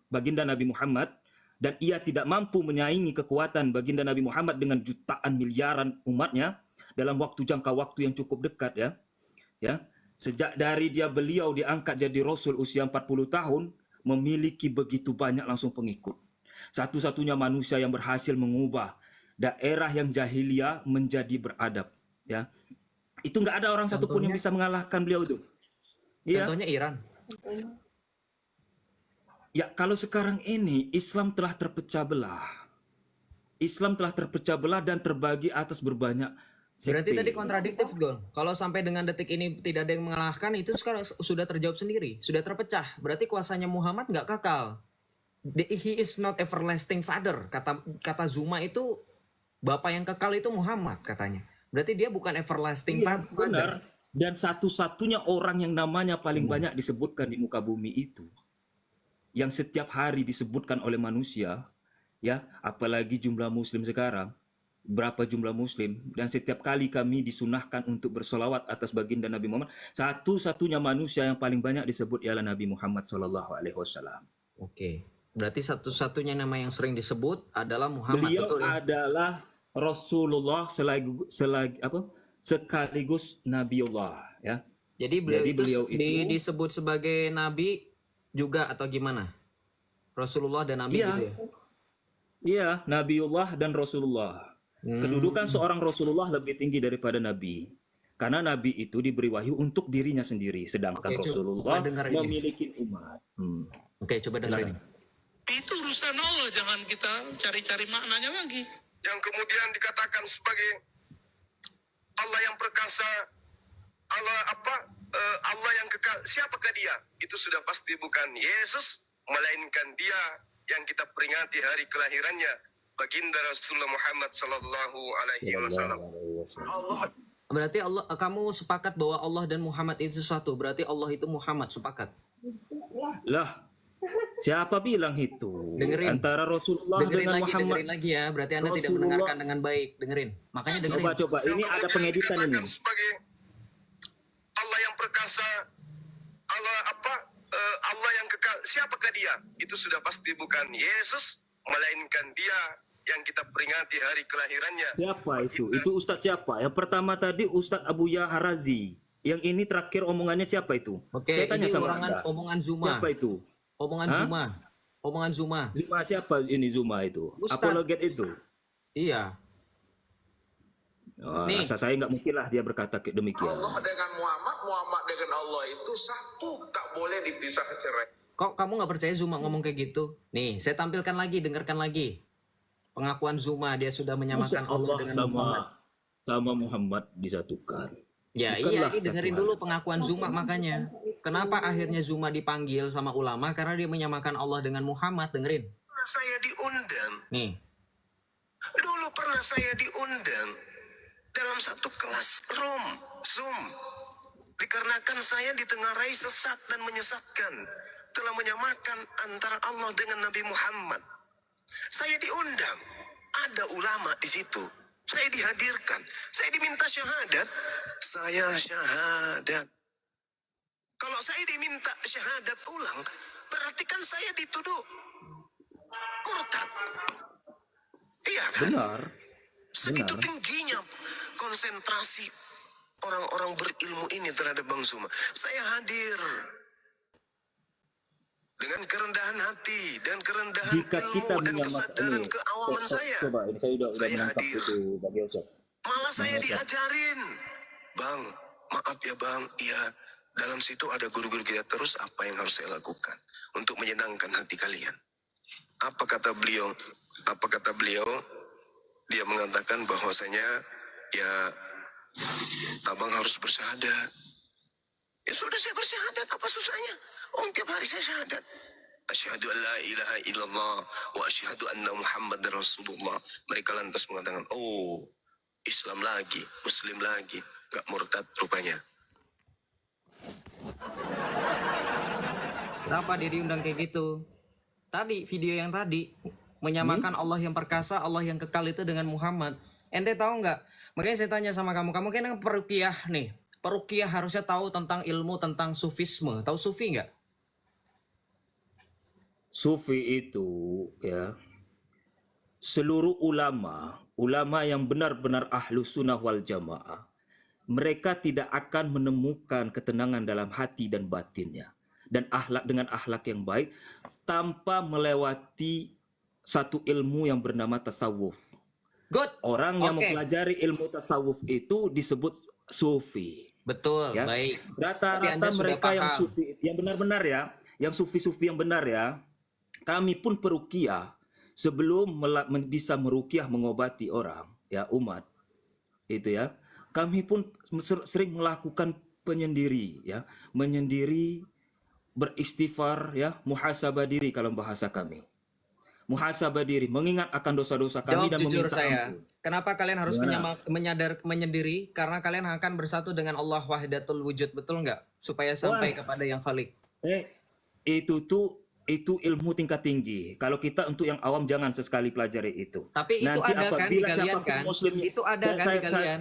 baginda Nabi Muhammad, dan ia tidak mampu menyaingi kekuatan baginda Nabi Muhammad dengan jutaan miliaran umatnya dalam jangka waktu yang cukup dekat, ya. Sejak dari beliau diangkat jadi rasul usia 40 tahun, memiliki begitu banyak langsung pengikut. Satu-satunya manusia yang berhasil mengubah daerah yang jahiliyah menjadi beradab, ya. Itu nggak ada orang satupun yang bisa mengalahkan beliau itu. Ya. Contohnya Iran. Ya, kalau sekarang ini Islam telah terpecah belah. Islam telah terpecah belah dan terbagi atas berbanyak sekte. Berarti tadi kontradiktif, Gon. Kalau sampai dengan detik ini tidak ada yang mengalahkan, itu sekarang sudah terjawab sendiri, sudah terpecah. Berarti kuasanya Muhammad nggak kekal. He is not everlasting father. Kata Zuma itu bapak yang kekal itu Muhammad katanya. Berarti dia bukan everlasting father. Benar. Dan satu-satunya orang yang namanya paling banyak disebutkan di muka bumi itu, yang setiap hari disebutkan oleh manusia, ya, apalagi jumlah muslim sekarang, berapa jumlah muslim, dan setiap kali kami disunahkan untuk bersolawat atas baginda Nabi Muhammad, satu-satunya manusia yang paling banyak disebut ialah Nabi Muhammad SAW. Oke, berarti satu-satunya nama yang sering disebut adalah Muhammad. Beliau betul, ya? adalah Rasulullah sekaligus Nabiullah, ya. Jadi beliau itu disebut sebagai Nabi juga atau gimana? Rasulullah dan Nabi gitu ya? Iya, Nabiullah dan Rasulullah. Kedudukan seorang Rasulullah lebih tinggi daripada Nabi. Karena Nabi itu diberi wahyu untuk dirinya sendiri. Sedangkan Rasulullah memiliki umat. Oke, coba dengerin. Itu urusan Allah, jangan kita cari-cari maknanya lagi. Yang kemudian dikatakan sebagai Allah yang perkasa, Allah yang kekal. Siapakah dia? Itu sudah pasti bukan Yesus, melainkan dia yang kita peringati hari kelahirannya, baginda Rasulullah Muhammad sallallahu alaihi wasallam. Berarti kamu sepakat bahwa Allah dan Muhammad itu satu. Berarti Allah itu Muhammad, sepakat. Lah, siapa bilang itu? Dengerin. Antara Rasulullah dengan Muhammad. Dengerin lagi ya. Berarti Anda tidak mendengarkan dengan baik. Dengerin. Makanya dengerin. Coba. Ini ada pengeditan ini. Sebagai Allah yang perkasa, Allah yang kekal. Siapakah dia? Itu sudah pasti bukan Yesus, melainkan dia yang kita peringati hari kelahirannya. Siapa itu? Itu Ustadz siapa? Yang pertama tadi Ustadz Abu Ya Harazi. Yang ini terakhir omongannya siapa itu? Oke, saya tanya ini sama Anda. omongan Zuma. Siapa itu? Omongan Zuma. Omongan Zuma. Zuma siapa ini Zuma itu? Ustadz. Apologet itu? Iya. Oh, rasa saya nggak mungkin lah dia berkata demikian. Allah dengan Muhammad, Muhammad dengan Allah itu satu, tak boleh dipisah cerai. Kok kamu nggak percaya Zuma ngomong kayak gitu? Nih, saya tampilkan lagi, dengarkan lagi. Pengakuan Zuma, dia sudah menyamakan Allah dengan Muhammad. Sama Muhammad disatukan. Ya Bukanlah iya, dengerin satu dulu pengakuan Zuma makanya. Kenapa akhirnya Zuma dipanggil sama ulama? Karena dia menyamakan Allah dengan Muhammad, dengerin. Saya diundang. Nih. Dulu pernah saya diundang dalam satu kelas Zoom. Dikarenakan saya ditengarai sesat dan menyesatkan, telah menyamakan antara Allah dengan Nabi Muhammad. Saya diundang, ada ulama di situ. Saya dihadirkan, saya diminta syahadat, saya syahadat. Kalau saya diminta syahadat ulang, berarti kan saya dituduh murtad. Iya kan? Benar. Segitu tingginya konsentrasi orang-orang berilmu ini terhadap Bang Zuma. Saya hadir. dengan kerendahan hati dan kerendahan Jika ilmu kita dan menyamakan kesadaran ini, keawaman saya. coba ini saya udah Saya menangkap hadir. itu Bang Yosef. Malah saya Bang Yosef. diajarin. Bang, maaf ya bang, iya. Dalam situ ada guru-guru kita terus apa yang harus saya lakukan untuk menyenangkan hati kalian. Apa kata beliau? Apa kata beliau? Dia mengatakan bahwasanya ya abang harus bersyahadat. Ya sudah saya bersyahadat, apa susahnya? Oh tiap hari saya syahadat. Asyhadu an la ilaha illallah wa asyhadu anna Muhammadar Rasulullah. Mereka lantas mengatakan, oh Islam lagi, Muslim lagi, gak murtad rupanya. Kenapa dia diundang kayak gitu? Tadi video yang tadi menyamakan Allah yang perkasa, Allah yang kekal itu dengan Muhammad. Ente tahu nggak? Makanya saya tanya sama kamu kan peruqyah nih. Peruqyah harusnya tahu tentang ilmu tentang sufisme. Tahu sufi nggak? Sufi itu ya seluruh ulama yang benar-benar ahlus sunnah wal jamaah, mereka tidak akan menemukan ketenangan dalam hati dan batinnya dan dengan akhlak yang baik tanpa melewati satu ilmu yang bernama tasawuf. Good. Orang yang Oke. mempelajari ilmu tasawuf itu disebut sufi. Betul. Ya. Baik. Berarti Rata-rata Anda sudah mereka yang paham. sufi, yang benar-benar ya, yang sufi-sufi yang benar ya, kami pun peruqyah sebelum bisa meruqyah mengobati orang, ya umat, itu ya, kami pun sering melakukan penyendiri, ya, menyendiri, beristighfar, ya, muhasabah diri kalau bahasa kami. Muhasabah diri, mengingat akan dosa-dosa kami Jawab dan jujur meminta saya. ampun. Kenapa kalian harus Gimana? menyendiri? Karena kalian akan bersatu dengan Allah wahdatul wujud, betul nggak? Supaya sampai kepada yang khalik. Itu ilmu tingkat tinggi. Kalau kita untuk yang awam jangan sesekali pelajari itu. Tapi itu Nanti ada kan di apabila kalian siapapun kan? muslimnya, Itu ada kan di kalian?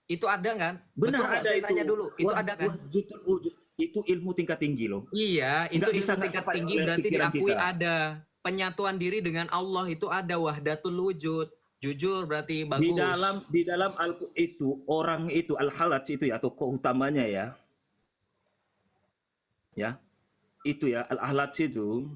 Itu ada kan? Benar Betul nggak? ada Saya itu. tanya dulu. Itu ada kan? Wahdatul wujud. Itu ilmu tingkat tinggi loh. Iya, itu Nggak ilmu bisa nggak tingkat sampai tinggi oleh berarti pikiran diakui kita. ada. Penyatuan diri dengan Allah itu ada wahdatul wujud. Jujur berarti bagus. Di dalam itu orang itu al-halaj itu ya tokoh utamanya ya. Ya. Itu ya al-halaj itu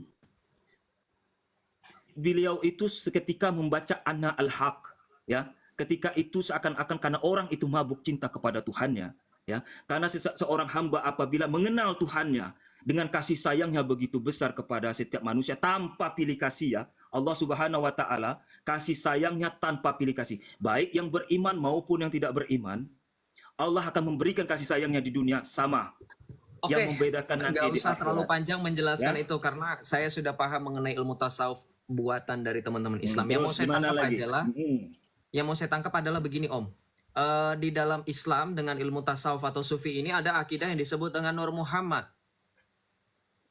beliau itu seketika membaca Ana al-Haq ya. Ketika itu seakan-akan karena orang itu mabuk cinta kepada Tuhannya ya. Karena seorang hamba apabila mengenal Tuhannya dengan kasih sayangnya begitu besar kepada setiap manusia tanpa pilih kasih ya. Allah Subhanahu wa taala kasih sayangnya tanpa pilih kasih. Baik yang beriman maupun yang tidak beriman, Allah akan memberikan kasih sayangnya di dunia sama. Oke, Yang membedakan nanti nggak di usah terlalu akhirat. panjang menjelaskan Ya. itu karena saya sudah paham mengenai ilmu tasawuf buatan dari teman-teman Islam. Yang mau Terus saya gimana tangkap lagi? adalah, yang mau saya tangkap adalah begini Om. Di dalam Islam dengan ilmu tasawuf atau sufi ini ada akidah yang disebut dengan Nur Muhammad.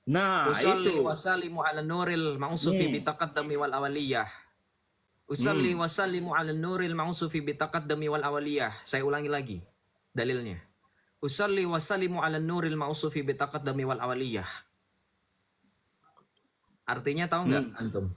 Nah, Usolli itu. wa sallimu ala nuril ma'usufi bitaqaddami wal awaliyah. Usolli wa sallimu ala nuril ma'usufi bitaqaddami wal awaliyah. Saya ulangi lagi dalilnya. Usolli wa sallimu ala nuril ma'usufi bitaqaddami wal awaliyah. Artinya tahu nggak antum?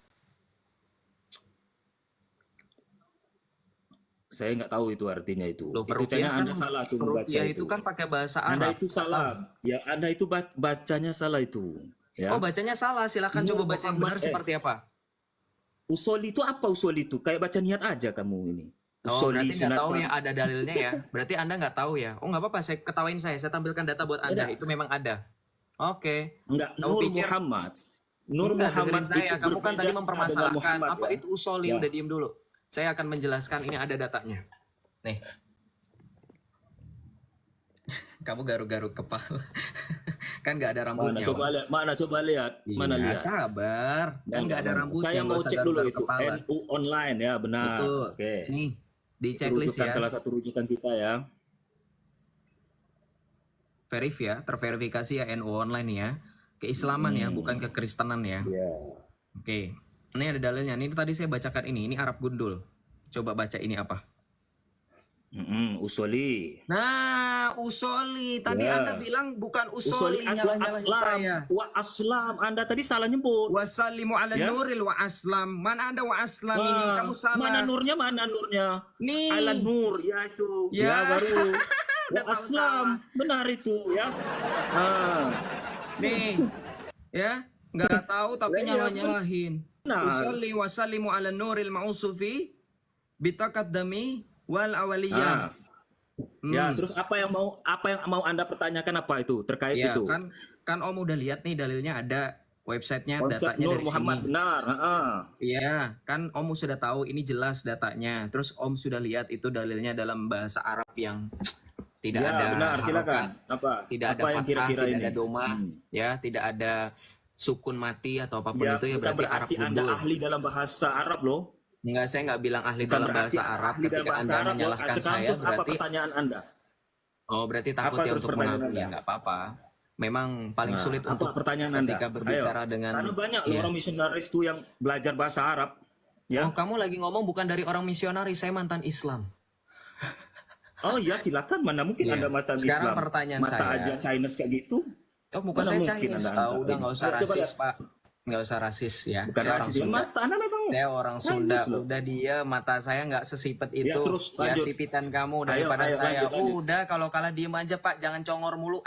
Saya nggak tahu itu artinya itu. Loh, Itu peruqyah kayaknya kan, Anda salah tuh membaca peruqyah itu. itu kan pakai bahasa Anda Arab. itu salah. Ya, Anda itu bacanya salah itu. Ya. Oh, bacanya salah. Silakan Nur coba baca yang benar Muhammad, seperti apa. Usul itu apa usul itu? Kayak baca niat aja kamu ini. Oh, Usoli berarti nggak tahu sunatan. ya ada dalilnya ya. Berarti Anda nggak tahu ya. Oh, nggak apa-apa. Saya ketawain saya. Saya tampilkan data buat Anda. Tidak. Itu memang ada. Oke. Enggak, Kamu Nur pikir- Muhammad. Nur Enggak, Muhammad dengerin saya. itu Kamu kan tadi berbeda mempermasalahkan dengan Muhammad, apa ya. itu usoli. Ya. Udah diem dulu. Saya akan menjelaskan. Ini ada datanya. Nih. Kamu garuk-garuk kepala. Kan nggak ada rambutnya. Mana coba Wak. lihat, mana Iya, lihat. sabar. Kan nggak ada rambutnya. Saya nggak mau usah cek dulu garuk-garuk itu kepala. NU online ya, benar. Betul. Oke. Nih, di Itu checklist rujukan, ya. salah satu rujukan kita ya. Verif ya, terverifikasi ya NU online nih ya. Keislaman ya, bukan kekristenan ya. Iya. Oke. Ini ada dalilnya. Ini tadi saya bacakan ini. Ini Arab gundul. Coba baca ini apa? Usoli. Nah, usoli. Tadi Ya. Anda bilang bukan Usoli usoli. adalah Nyalahin aslam. saya. Wa aslam. Anda tadi salah nyebut. Wasallimu ala Ya. nuril wa aslam. Mana ada wa aslam ini? Wah, Kamu salah. Mana nurnya? Nih. Ala nur, ya itu. Ya. Ya, baru. Udah Wa tahu aslam. Benar itu ya. Ah. Nih. Ya. Nggak tahu tapi Lah iya, nyalah-nyalahin. benar. Usolli wa sallimu ala nuril ma'usufi bitaqaddami wal awaliyah. Ah. Ya, terus apa yang mau Anda pertanyakan apa itu terkait Ya, itu? kan Om udah lihat nih dalilnya ada websitenya, Konsep datanya Nur dari Muhammad sini. benar. Iya, kan Om sudah tahu ini jelas datanya. Terus Om sudah lihat itu dalilnya dalam bahasa Arab yang tidak Ya, ada benar, silakan. harokat, Apa? tidak ada Apa yang fathah, kira-kira tidak ini? ada doma, ya, tidak ada sukun mati atau apapun Ya, itu ya bukan berarti Arab berarti Anda gundul. ahli dalam bahasa Arab loh. Enggak, saya nggak bilang ahli Bukan dalam berarti bahasa Arab. ahli dalam Ketika bahasa Anda Arab loh. menyalahkan Sekarang saya terus apa berarti pertanyaan Anda? takut Apa ya terus untuk pertanyaan mengakui ya Anda? nggak apa-apa. Memang paling Nah, sulit apa untuk pertanyaan Anda? ketika berbicara Ayo. dengan Karena banyak loh ya. orang misionaris tuh yang belajar bahasa Arab. Ya. Oh, kamu lagi ngomong bukan dari orang misionaris, saya mantan Islam. Oh iya, silakan. Mana mungkin Iya. Anda mata Sekarang Islam? pertanyaan Mata saya. aja Chinese kayak gitu? Oh, bukan Mana saya mungkin Chinese. Anda Udah nggak usah Coba rasis, lihat. Pak. Nggak usah rasis ya. Bukan Saya orang rasis. Sunda. Mata Anda memang. Saya orang Chinese Sunda. loh. Udah dia mata saya nggak sesipet Ya, itu. terus Ya, lanjut. sipitan kamu Ayo, daripada ayo, saya. lanjut. Udah, kalau kalah diem aja Pak. Jangan congor mulu.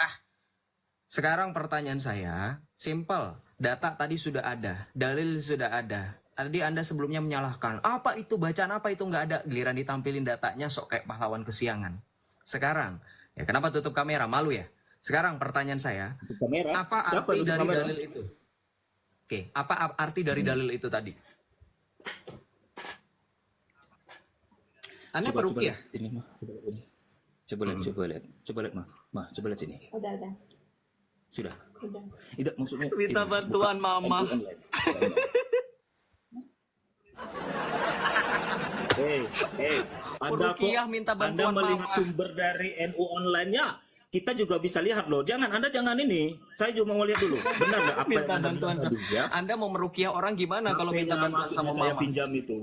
Sekarang pertanyaan saya, simple. Data tadi sudah ada. Dalil sudah ada. Tadi Anda sebelumnya menyalahkan. Apa itu? Bacaan apa itu? Nggak ada. Giliran ditampilin datanya sok kayak pahlawan kesiangan. Sekarang, ya kenapa tutup kamera? Malu ya? Sekarang pertanyaan saya, Kamera. apa Siapa arti tutup dari kamera? dalil itu? Oke, apa arti dari dalil itu tadi? Anda peruqyah? lihat ini mah. Coba lihat, coba lihat. Coba lihat mah. Mah, coba lihat sini. Udah. Sudah. Udah. Tidak maksudnya Minta ini, bantuan buka Mama. NU online. Anda kok Peruqyah minta Anda bantuan melihat Mama. sumber dari NU online-nya, kita juga bisa lihat loh. Anda jangan ini. Saya juga mau lihat dulu. Benar nggak apa yang Minta Anda bantuan bilang tadi, ya? Anda mau meruqyah orang gimana kalau minta HP-nya bantuan maksudnya sama saya Mama? pinjam itu.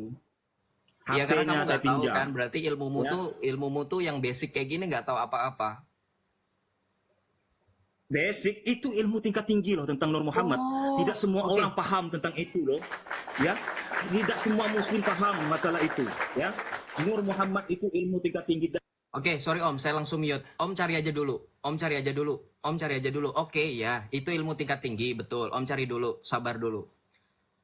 Ya karena HP-nya kamu saya nggak tahu pinjam. kan, berarti Ya. ilmumu tuh yang basic kayak gini nggak tahu apa-apa. Basic itu ilmu tingkat tinggi loh tentang Nur Muhammad. Oh, Tidak semua oke. orang paham tentang itu loh. Ya. Tidak semua muslim paham masalah itu, ya. Nur Muhammad itu ilmu tingkat tinggi. Oke, sorry Om, saya langsung mute. Om cari aja dulu. Om cari aja dulu. Oke, ya, itu ilmu tingkat tinggi, betul. Om cari dulu, sabar dulu.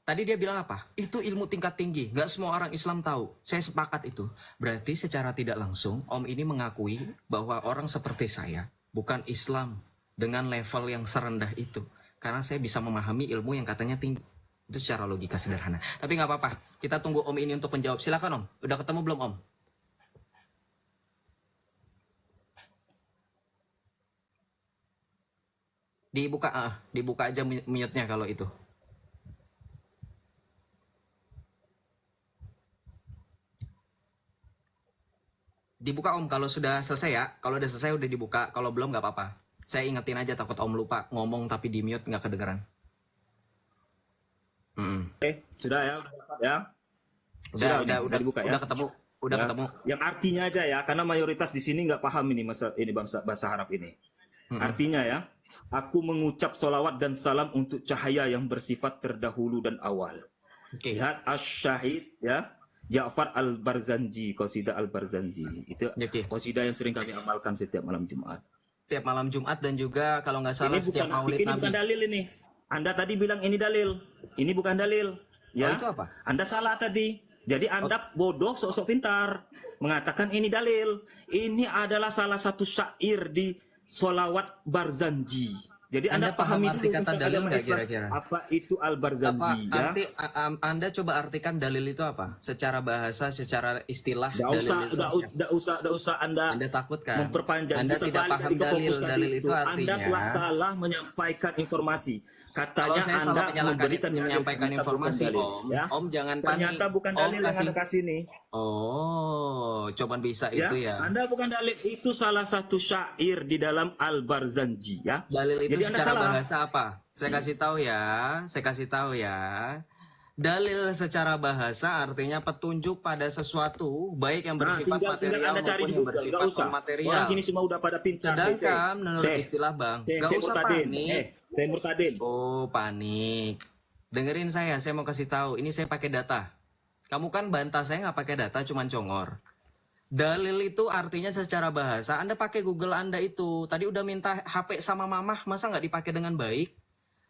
Tadi dia bilang apa? Itu ilmu tingkat tinggi. Nggak semua orang Islam tahu. Saya sepakat itu. Berarti secara tidak langsung, Om ini mengakui bahwa orang seperti saya bukan Islam dengan level yang serendah itu. Karena saya bisa memahami ilmu yang katanya tinggi. Itu secara logika sederhana. Tapi nggak apa-apa. Kita tunggu Om ini untuk menjawab. Silakan Om. Udah ketemu belum Om? Dibuka aja mute-nya kalau itu. Dibuka Om kalau sudah selesai ya. Kalau udah selesai udah dibuka. Kalau belum nggak apa-apa. Saya ingetin aja takut Om lupa ngomong tapi di mute nggak kedengeran. Sudah ya, udah dapat ya. Udah dibuka ya. Udah ketemu. Udah Ya. ketemu. Yang artinya aja ya, karena mayoritas di sini nggak paham ini bahasa Arab ini. Artinya ya, aku mengucap solawat dan salam untuk cahaya yang bersifat terdahulu dan awal. Oke. Lihat Asy-Syahid ya, Ja'far Al-Barzanji, Qasidah Al-Barzanji. Itu Oke. qasidah yang sering kami amalkan setiap malam Jumat. Setiap malam Jumat dan juga kalau nggak salah setiap Maulid Ini Nabi. bukan dalil ini. Anda tadi bilang ini dalil. Ini bukan dalil. Ya. Oh, itu apa? Anda salah tadi. Jadi Anda bodoh, sok-sok pintar. Mengatakan ini dalil. Ini adalah salah satu syair di Solawat Barzanji. Jadi Anda Anda paham pahami arti dulu kata tentang dalil agama nggak Islam. kira-kira? Apa itu Al-Barzanji ya? Anda coba artikan dalil itu apa? Secara bahasa, secara istilah Nggak dalil usah, itu. nggak usah Anda Anda takut kan? memperpanjang. Anda Putar tidak balik paham dari ke dalil. fokus tadi Dalil itu Anda artinya. telah salah menyampaikan informasi. Kalau Katanya saya Anda salah menyalahkan dalil, menyampaikan ternyata bukan informasi, dalil, Om. ya. Om jangan panik. Ternyata bukan Om dalil yang Anda kasih nih. Oh, cuman bisa Ya, itu ya. Anda bukan dalil, itu salah satu syair di dalam Al-Barzanji ya. Dalil itu Jadi Anda secara salah. bahasa apa? Saya kasih tahu ya. Dalil secara bahasa artinya petunjuk pada sesuatu baik yang bersifat tinggal material Anda cari maupun di yang Google, bersifat nggak usah. material. Orang kini semua udah pada pintar. Sedangkan menurut istilah Bang, gak usah Murtadin. panik. Saya Murtadin. Oh, panik. Dengerin saya mau kasih tahu. Ini saya pakai data. Kamu kan bantah saya nggak pakai data, cuman congor. Dalil itu artinya secara bahasa. Anda pakai Google Anda itu. Tadi udah minta HP sama mamah, masa nggak dipakai dengan baik?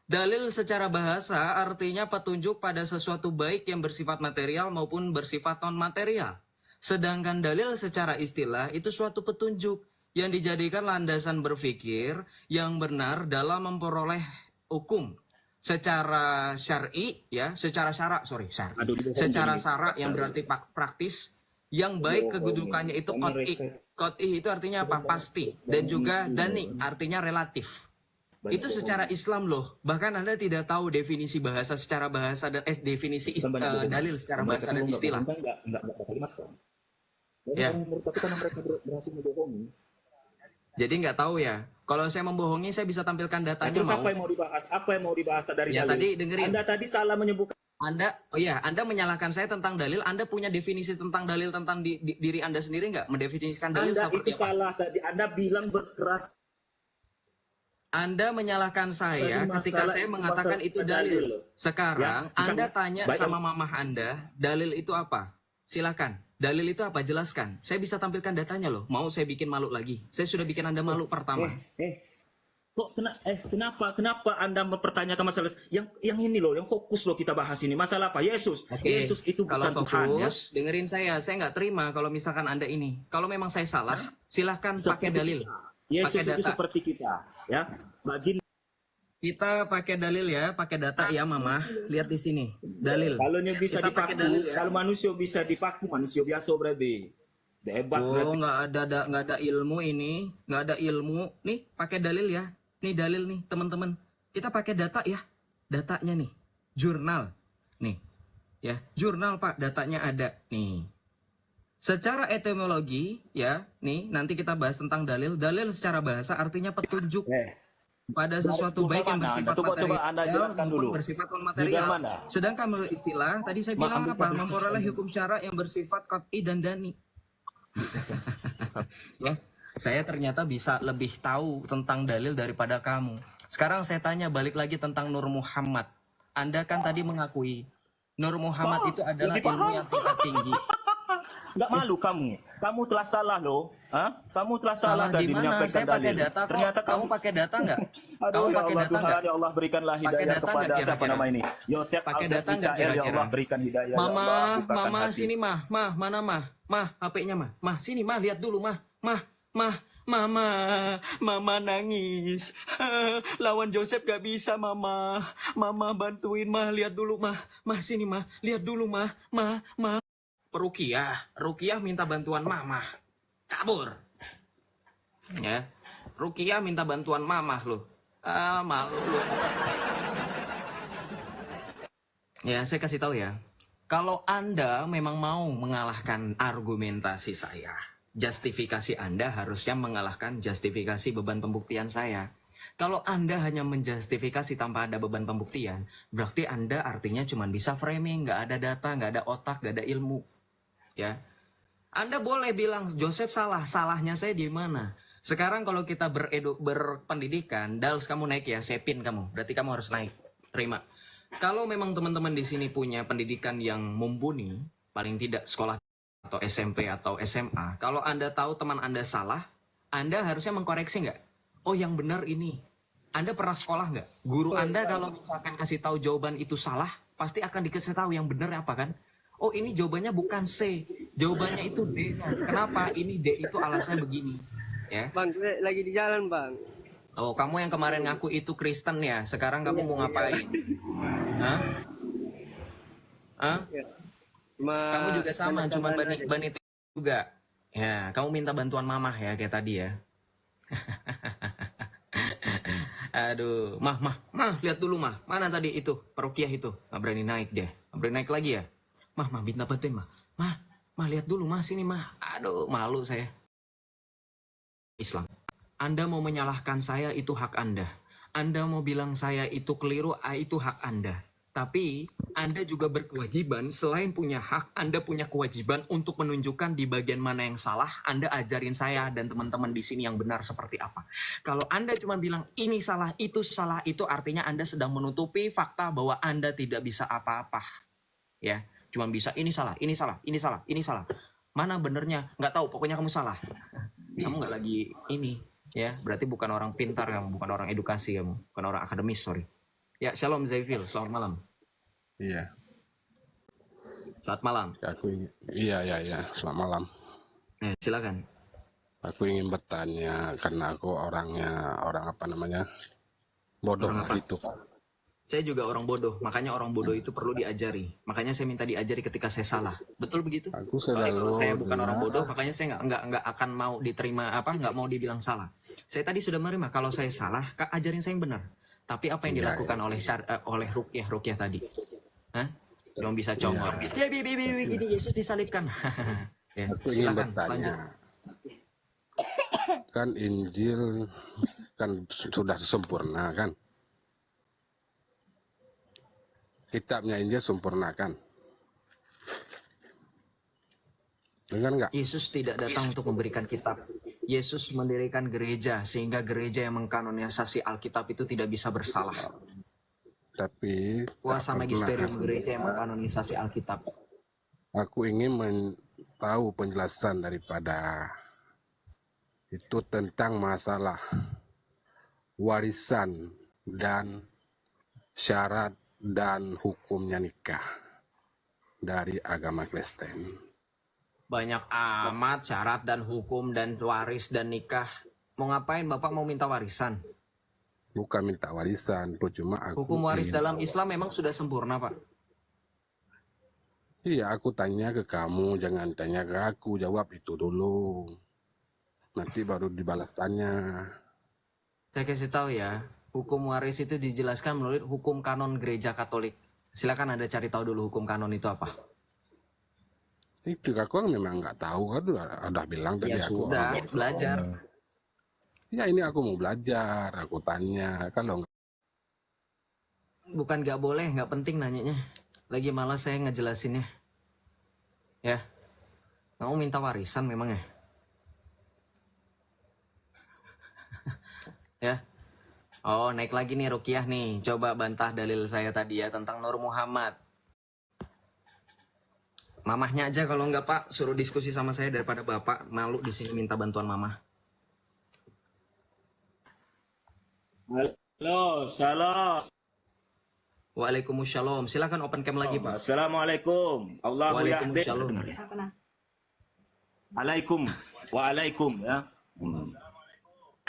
Dalil secara bahasa artinya petunjuk pada sesuatu baik yang bersifat material maupun bersifat non-material. Sedangkan dalil secara istilah itu suatu petunjuk yang dijadikan landasan berpikir yang benar dalam memperoleh hukum secara syar'i, ya, secara secara syarak yang berarti praktis, yang baik kedudukannya itu qat'i. Qat'i itu artinya apa? Pasti. Dan juga dani artinya relatif. Itu secara Islam loh. Bahkan Anda tidak tahu definisi bahasa secara bahasa dan definisi dalil secara bahasa dan istilah. Ya. Jadi nggak tahu ya. Kalau saya membohongi, saya bisa tampilkan datanya. Terus apa yang mau dibahas? Apa yang mau dibahas dari ya, dalil? tadi dengerin. Anda tadi salah menyebutkan. Anda menyalahkan saya tentang dalil. Anda punya definisi tentang dalil tentang diri Anda sendiri nggak? Mendefinisikan dalil Anda seperti itu apa? salah tadi. Anda bilang berkeras. Anda menyalahkan saya ketika saya mengatakan itu dalil. Sekarang ya, Anda tanya sama mamah Anda, dalil itu apa? Silakan. Dalil itu apa? Jelaskan. Saya bisa tampilkan datanya loh. Mau saya bikin malu lagi? Saya sudah bikin Anda malu pertama. Kenapa Anda mempertanyakan masalah yang ini loh, yang fokus loh kita bahas ini. Masalah apa? Yesus. Yesus itu bukan Tuhan ya. Dengerin saya nggak terima kalau misalkan Anda ini. Kalau memang saya salah, silahkan pakai dalil. Yesus itu seperti kita, ya. Kita pakai dalil ya, pakai data ya, Mama. Lihat di sini, dalil. Kalau bisa kita dipaku, dalil, ya. Kalau manusia bisa dipaku, manusia biasa berarti. Hebat. Oh, nggak ada ilmu ini, nggak ada ilmu. Nih, pakai dalil ya. Nih dalil nih, teman-teman. Kita pakai data ya, datanya nih, jurnal, nih, ya, jurnal Pak, datanya ada nih. Secara etimologi, ya, nih, nanti kita bahas tentang dalil. Dalil secara bahasa artinya petunjuk pada sesuatu baik yang bersifat material. Coba Anda jelaskan dulu. Bersifat non-material. Sedangkan menurut istilah, tadi saya bilang apa? Memperoleh hukum syarak yang bersifat qat'i dan dani. Ya, saya ternyata bisa lebih tahu tentang dalil daripada kamu. Sekarang saya tanya balik lagi tentang Nur Muhammad. Anda kan tadi mengakui Nur Muhammad itu adalah ilmu yang tingkat tinggi. Nggak malu kamu? Kamu telah salah loh. Kamu telah salah tadi menyampaikan saya pakai dalil. data kok. Ternyata kamu pakai data nggak? Aduh, Kamu ya pakai Allah, data nggak? Ya Allah, berikanlah hidayah kepada siapa nama ini? Yosef pakai data nggak ya kira-kira? Allah, berikan hidayah. Mama, ya Allah, bukakan Mama hati. sini mah, mana mah? Mah, HP-nya mah. Mah sini mah, lihat dulu mah. Mama nangis. Lawan Joseph gak bisa, Mama. Mama bantuin mah, lihat dulu mah. Mah sini mah, lihat dulu mah. Rukiah minta bantuan Mama. Kabur. Ya. Rukiah minta bantuan Mama loh. Malu loh. Ya, saya kasih tahu ya. Kalau Anda memang mau mengalahkan argumentasi saya, justifikasi Anda harusnya mengalahkan justifikasi beban pembuktian saya. Kalau Anda hanya menjustifikasi tanpa ada beban pembuktian, berarti Anda artinya cuma bisa framing, nggak ada data, nggak ada otak, nggak ada ilmu. Ya, Anda boleh bilang Joseph salah, salahnya saya di mana? Sekarang kalau kita berpendidikan, Dals kamu naik ya, Sepin kamu, berarti kamu harus naik, terima. Kalau memang teman-teman di sini punya pendidikan yang mumpuni, paling tidak sekolah atau SMP atau SMA, kalau Anda tahu teman Anda salah, Anda harusnya mengkoreksi nggak? Oh yang benar ini. Anda pernah sekolah nggak? Guru Anda kalau misalkan kasih tahu jawaban itu salah, pasti akan dikasih tahu yang benar apa kan? Oh ini jawabannya bukan C, jawabannya itu D. Kenapa? Ini D itu alasannya begini. Ya. Bang, gue lagi di jalan bang. Oh kamu yang kemarin ngaku itu Kristen ya, sekarang kamu mau ngapain? Hah? Hah? Kamu juga sama, cuma Banit juga. Ya, kamu minta bantuan mamah ya kayak tadi ya. Aduh, mah, lihat dulu mah. Mana tadi itu perukiah itu? Nggak berani naik deh. Nggak berani naik lagi ya? Mah, minta bantuin mah. Mah lihat dulu mah sini mah. Aduh, malu saya. Islam. Anda mau menyalahkan saya itu hak Anda. Anda mau bilang saya itu keliru, itu hak Anda. Tapi Anda juga berkewajiban, selain punya hak, Anda punya kewajiban untuk menunjukkan di bagian mana yang salah. Anda ajarin saya dan teman-teman di sini yang benar seperti apa. Kalau Anda cuma bilang ini salah, itu artinya Anda sedang menutupi fakta bahwa Anda tidak bisa apa-apa. Ya, cuma bisa ini salah. Mana benernya? Nggak tahu, pokoknya kamu salah. Kamu nggak lagi ini. Ya, berarti bukan orang pintar kamu, bukan orang edukasi kamu, bukan orang akademis, sorry. Ya, shalom Zaifil, selamat malam. Iya, Selamat malam. iya, selamat malam. Silakan. Aku ingin bertanya karena aku orang apa namanya bodoh Orang apa? gitu. Saya juga orang bodoh, makanya orang bodoh itu perlu diajari. Makanya saya minta diajari ketika saya salah. Betul begitu? Aku Soalnya kalau saya selalu bukan orang dengar. bodoh, makanya saya nggak akan mau diterima nggak mau dibilang salah. Saya tadi sudah menerima kalau saya salah, Kak, ajarin saya yang benar. Tapi apa yang Iya, dilakukan oleh Ruqyah tadi? Hah? Belum bisa congor. Ya, gini Yesus disalibkan. Ya, Aku ingin silakan bertanya. lanjut. Kan Injil kan sudah sempurna kan? Kitabnya Injil sempurna kan? Dengar nggak? Yesus tidak datang untuk memberikan kitab. Yesus mendirikan gereja sehingga gereja yang mengkanonisasi Alkitab itu tidak bisa bersalah. Tapi Kuasa tak magisterium pernah. gereja yang mengkanonisasi Alkitab. Aku ingin tahu penjelasan daripada itu tentang masalah warisan dan syarat dan hukumnya nikah dari agama Kristen. Banyak amat syarat dan hukum dan waris dan nikah. Mau ngapain Bapak mau minta warisan? Bukan minta warisan, cuma aku Hukum waris ingin dalam tahu. Islam memang sudah sempurna, Pak. Iya, aku tanya ke kamu, jangan tanya ke aku, jawab itu dulu. Nanti baru dibalas tanya. Saya kasih tahu ya, hukum waris itu dijelaskan melalui hukum kanon gereja Katolik. Silakan Anda cari tahu dulu hukum kanon itu apa. Itu aku memang nggak tahu, kan udah bilang tadi Ya aku sudah, orang. belajar. Ya ini aku mau belajar, aku tanya. Kalau Bukan nggak boleh, nggak penting nanyanya. Lagi malas saya ngejelasinnya. Ya, kamu minta warisan memang ya? Ya. Oh, naik lagi nih Ruqyah nih. Coba bantah dalil saya tadi ya tentang Nur Muhammad. Mamahnya aja kalau nggak Pak, suruh diskusi sama saya daripada Bapak malu di sini minta bantuan mamah. Halo, salam. Waalaikumsalam. Silakan open cam lagi Pak. Assalamualaikum. Allahu yahdi. Waalaikumsalam. Alaikum. Waalaikum ya.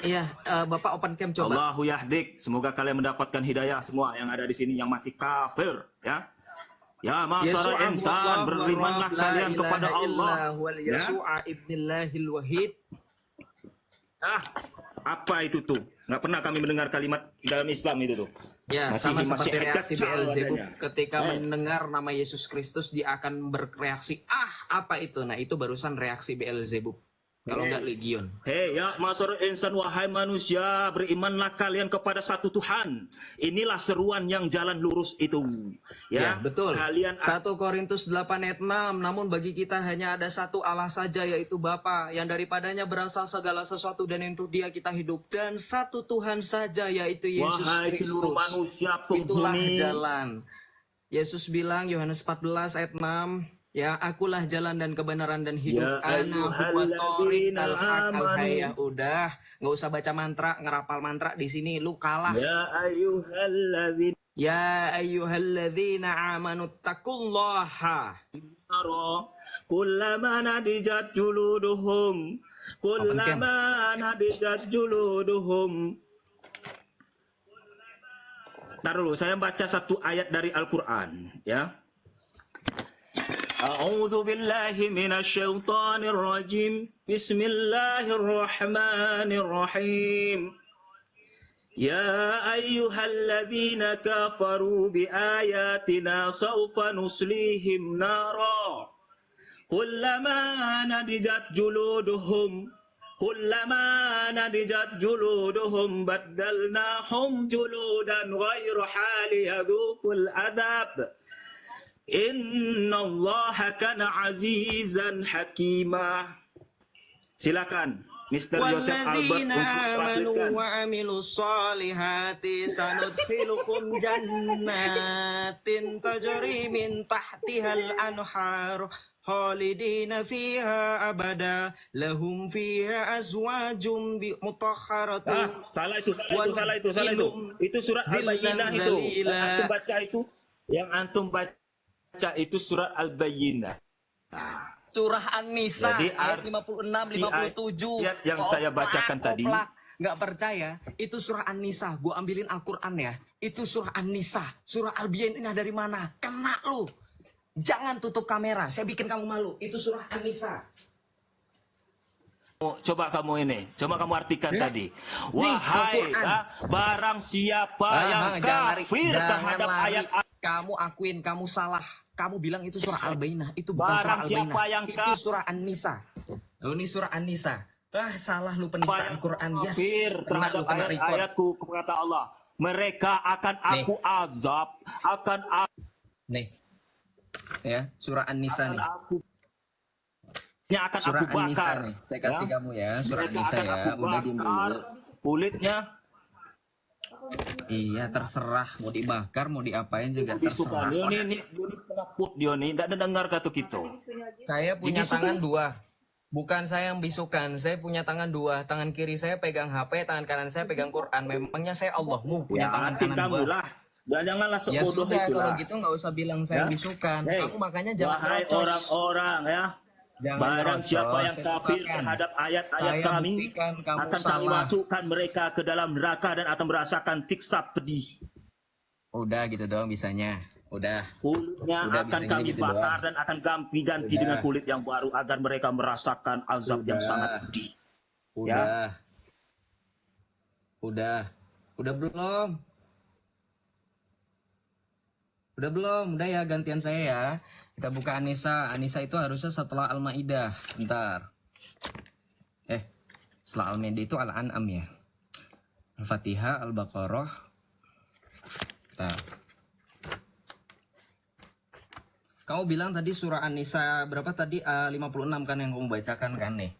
Iya, Bapak open cam coba. Allahu yahdik. Semoga kalian mendapatkan hidayah semua yang ada di sini yang masih kafir ya. Ya masyarakat insan, berimanlah kalian kepada Allah. Ya. Yasu'a ibnillahil wahid. Apa itu tuh? Nggak pernah kami mendengar kalimat dalam Islam itu tuh. Ya, Masih- sama masih seperti reaksi kacau Beelzebub adanya. ketika mendengar nama Yesus Kristus dia akan bereaksi, apa itu? Nah, itu barusan reaksi Beelzebub. Kalau nggak legion. Hei ya masyarakat insan, wahai manusia, berimanlah kalian kepada satu Tuhan. Inilah seruan yang jalan lurus itu. Ya, betul. Kalian 1 Korintus 8 ayat 6. Namun bagi kita hanya ada satu Allah saja, yaitu Bapa, yang daripadanya berasal segala sesuatu dan untuk Dia kita hidup, dan satu Tuhan saja, yaitu Yesus wahai Kristus. seluruh manusia Itulah penghuni. jalan. Yesus bilang Yohanes 14 ayat 6, ya akulah jalan dan kebenaran dan hidup. Ya Ana huwa ayyuhalladzina thoriq al-haq amanu. al-hayah. Udah, nggak usah baca mantra, ngerapal mantra di sini lu kalah. Ya ayyuhalladzina Ya ayyuhalladzina amanu taqullaha. kullama nadijat juluduhum kullama nadijat juluduhum. Ntar dulu, saya baca satu ayat dari Al-Quran ya. A'udzu billahi minasyaitonir rajim. Bismillahirrahmanirrahim. Ya ayyuhalladzina kafaru biayatina sawfa nuslihim nara. Kullama nadijat juluduhum baddalnahum juludan ghayra hali yadhuqul adab. Innallaha kana azizan hakima. Silakan. Mr. Joseph Albert Walladzina untuk amanu translatekan. wa amilus solihati sanudkhilukum jannatin tajri min tahtihal anhar khalidina fiha abada lahum fiha azwajum mutahharatun Salah itu. Itu surat Al-Bayyinah itu. Yang antum baca itu surat Al-Bayyinah. Surah An-Nisa Jadi, ayat 56 57. ayat yang saya bacakan tadi. Nggak percaya? Itu surah An-Nisa. Gua ambilin Al-Qur'an ya. Itu surah An-Nisa. Surah Al-Bayyinah dari mana? Kena lu. Jangan tutup kamera. Saya bikin kamu malu. Itu surah An-Nisa. Coba kamu artikan tadi. Wahai barang siapa yang kafir terhadap ayat Kamu akuin kamu salah. Kamu bilang itu surah Al-Bayyinah. Itu bukan Barang surah siapa Al-Bayyinah. yang Itu surah An-Nisa. Oh, ini surah An-Nisa. Salah lu penista Al-Quran. Yes. kafir terhadap ayat-ayatku, kata Allah, mereka akan aku azab, Nih. Ya, surah An-Nisa nih. akan Surah aku bakar. An-Nisa nih. Saya kasih kamu ya, surah Mereka An-Nisa akan ya. aku Udah diem bakar dulu. kulitnya. Iya, terserah mau dibakar, mau diapain juga Disuka. terserah. Ini penakut dia nih, tidak ada dengar kata kita. Saya punya Dibisukan. tangan dua. Bukan saya yang bisukan, saya punya tangan dua. Tangan kiri saya pegang HP, tangan kanan saya pegang Quran. Memangnya saya Allahmu punya tangan kanan kamu dua. lah. Janganlah Ya sebodoh sudah, itulah. kalau gitu nggak usah bilang saya Ya. bisukan. Hei, Kamu makanya jangan wahai nyerocos. orang-orang ya. Jangan Barang nyerocos, siapa yang saya kafir buktikan. terhadap ayat-ayat Saya kami, buktikan kamu akan kami salah. masukkan mereka ke dalam neraka dan akan merasakan siksa pedih. Udah gitu doang bisanya. Udah. Kulitnya Udah, akan bisanya kami gitu bakar doang. dan akan kami ganti Udah. dengan kulit yang baru agar mereka merasakan azab yang Udah. sangat pedih. Udah. Udah. Udah belum? Udah belum? Udah ya, gantian saya ya. Kita buka An-Nisa. An-Nisa itu harusnya setelah Al-Maidah. Bentar. Setelah Al-Maidah itu Al-An'am ya. Al-Fatihah, Al-Baqarah. Bentar. Kamu bilang tadi surah An-Nisa berapa tadi? 56 kan yang kamu bacakan kan nih?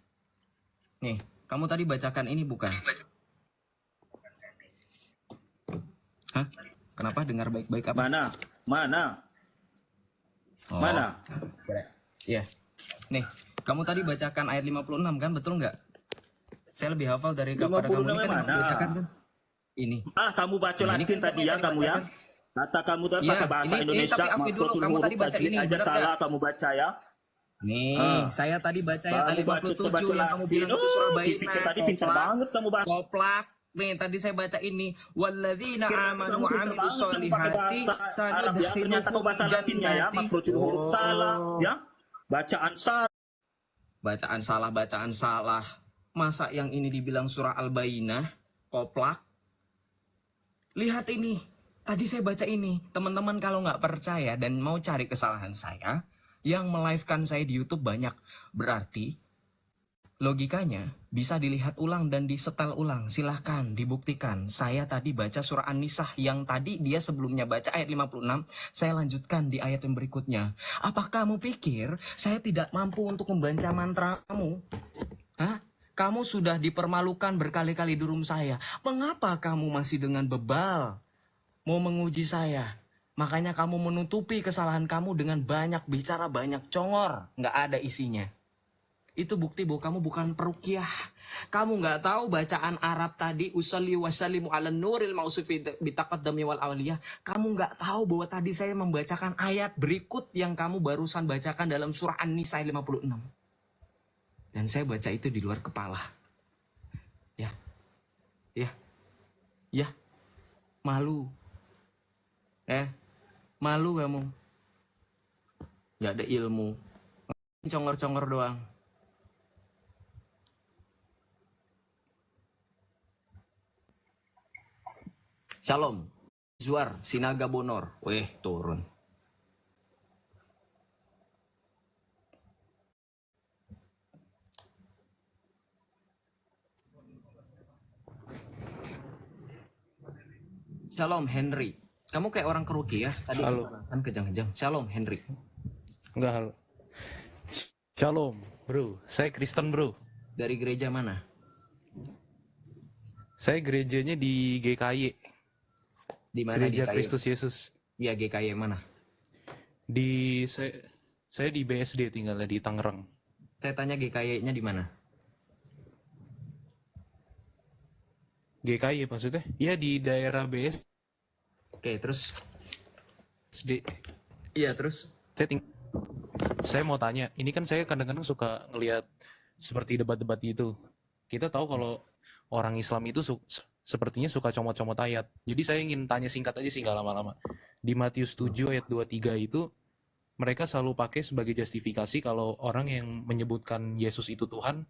Nih, kamu tadi bacakan ini bukan? Hah? Kenapa dengar baik-baik apa? Mana? Oh, Mana? Iya. Nih, kamu tadi bacakan ayat 56 kan? Betul nggak? Saya lebih hafal dari kepada kamu. Ini kan yang kamu bacakan kan? Ini. Kamu baca Nah, ini Latin kan tadi ya, kamu ya. Kata kamu tadi Iya, pakai bahasa ini Indonesia, tapi akui dulu, makhluk kamu tadi huruf, baca tajwid ini, aja bener salah nggak? kamu baca ya. Nih, saya tadi baca ayat Kamu baca 57 yang kamu bilang itu surah dipikir tadi Bayyinah. pintar banget kamu baca. Koplak. Nih, tadi saya baca ini. Walladzina amanu wa amilus Kamu pakai solihati bahasa Arab ya, ternyata kamu bahasa Latinnya ya, makhluk huruf salah ya. Bacaan salah. Bacaan salah. Masa yang ini dibilang surah Al-Bayyinah? Koplak. Lihat ini. Tadi saya baca ini. Teman-teman kalau nggak percaya dan mau cari kesalahan saya, yang melivekan saya di YouTube banyak. Berarti logikanya bisa dilihat ulang dan disetel ulang. Silahkan dibuktikan. Saya tadi baca surah An-Nisa yang tadi dia sebelumnya baca ayat 56. Saya lanjutkan di ayat yang berikutnya. Apa kamu pikir saya tidak mampu untuk membaca mantramu? Hah? Kamu sudah dipermalukan berkali-kali di room saya. Mengapa kamu masih dengan bebal mau menguji saya? Makanya kamu menutupi kesalahan kamu dengan banyak bicara, banyak congor. Nggak ada isinya. Itu bukti bahwa kamu bukan peruqyah. Kamu nggak tahu bacaan Arab tadi, usalli wasallimu ala nuril mausufi bitaqaddami wal awliyah. Kamu nggak tahu bahwa tadi saya membacakan ayat berikut yang kamu barusan bacakan dalam surah An-Nisa 56. Dan saya baca itu di luar kepala. Ya. Malu. Malu kamu. Gak ada ilmu. Congor-congor doang. Shalom. Zuar, Sinaga Bonor. Weh, turun. Shalom Henry. Kamu kayak orang kerugi ya? Tadi Halo. kan kejang-kejang. Shalom Henry. Enggak, halo. Shalom, bro. Saya Kristen, bro. Dari gereja mana? Saya gerejanya di GKY, Di mana Gereja GKY? Kristus Yesus. Iya, GKY mana? Di saya di BSD tinggalnya di Tangerang. Saya tanya GKY-nya di mana? GKY maksudnya? Iya di daerah BSD. Oke, terus? Iya, terus? Saya mau tanya, ini kan saya kadang-kadang suka ngelihat seperti debat-debat gitu. Kita tahu kalau orang Islam itu sepertinya suka comot-comot ayat. Jadi saya ingin tanya singkat aja sih, nggak lama-lama. Di Matius 7 ayat 23 itu, mereka selalu pakai sebagai justifikasi kalau orang yang menyebutkan Yesus itu Tuhan,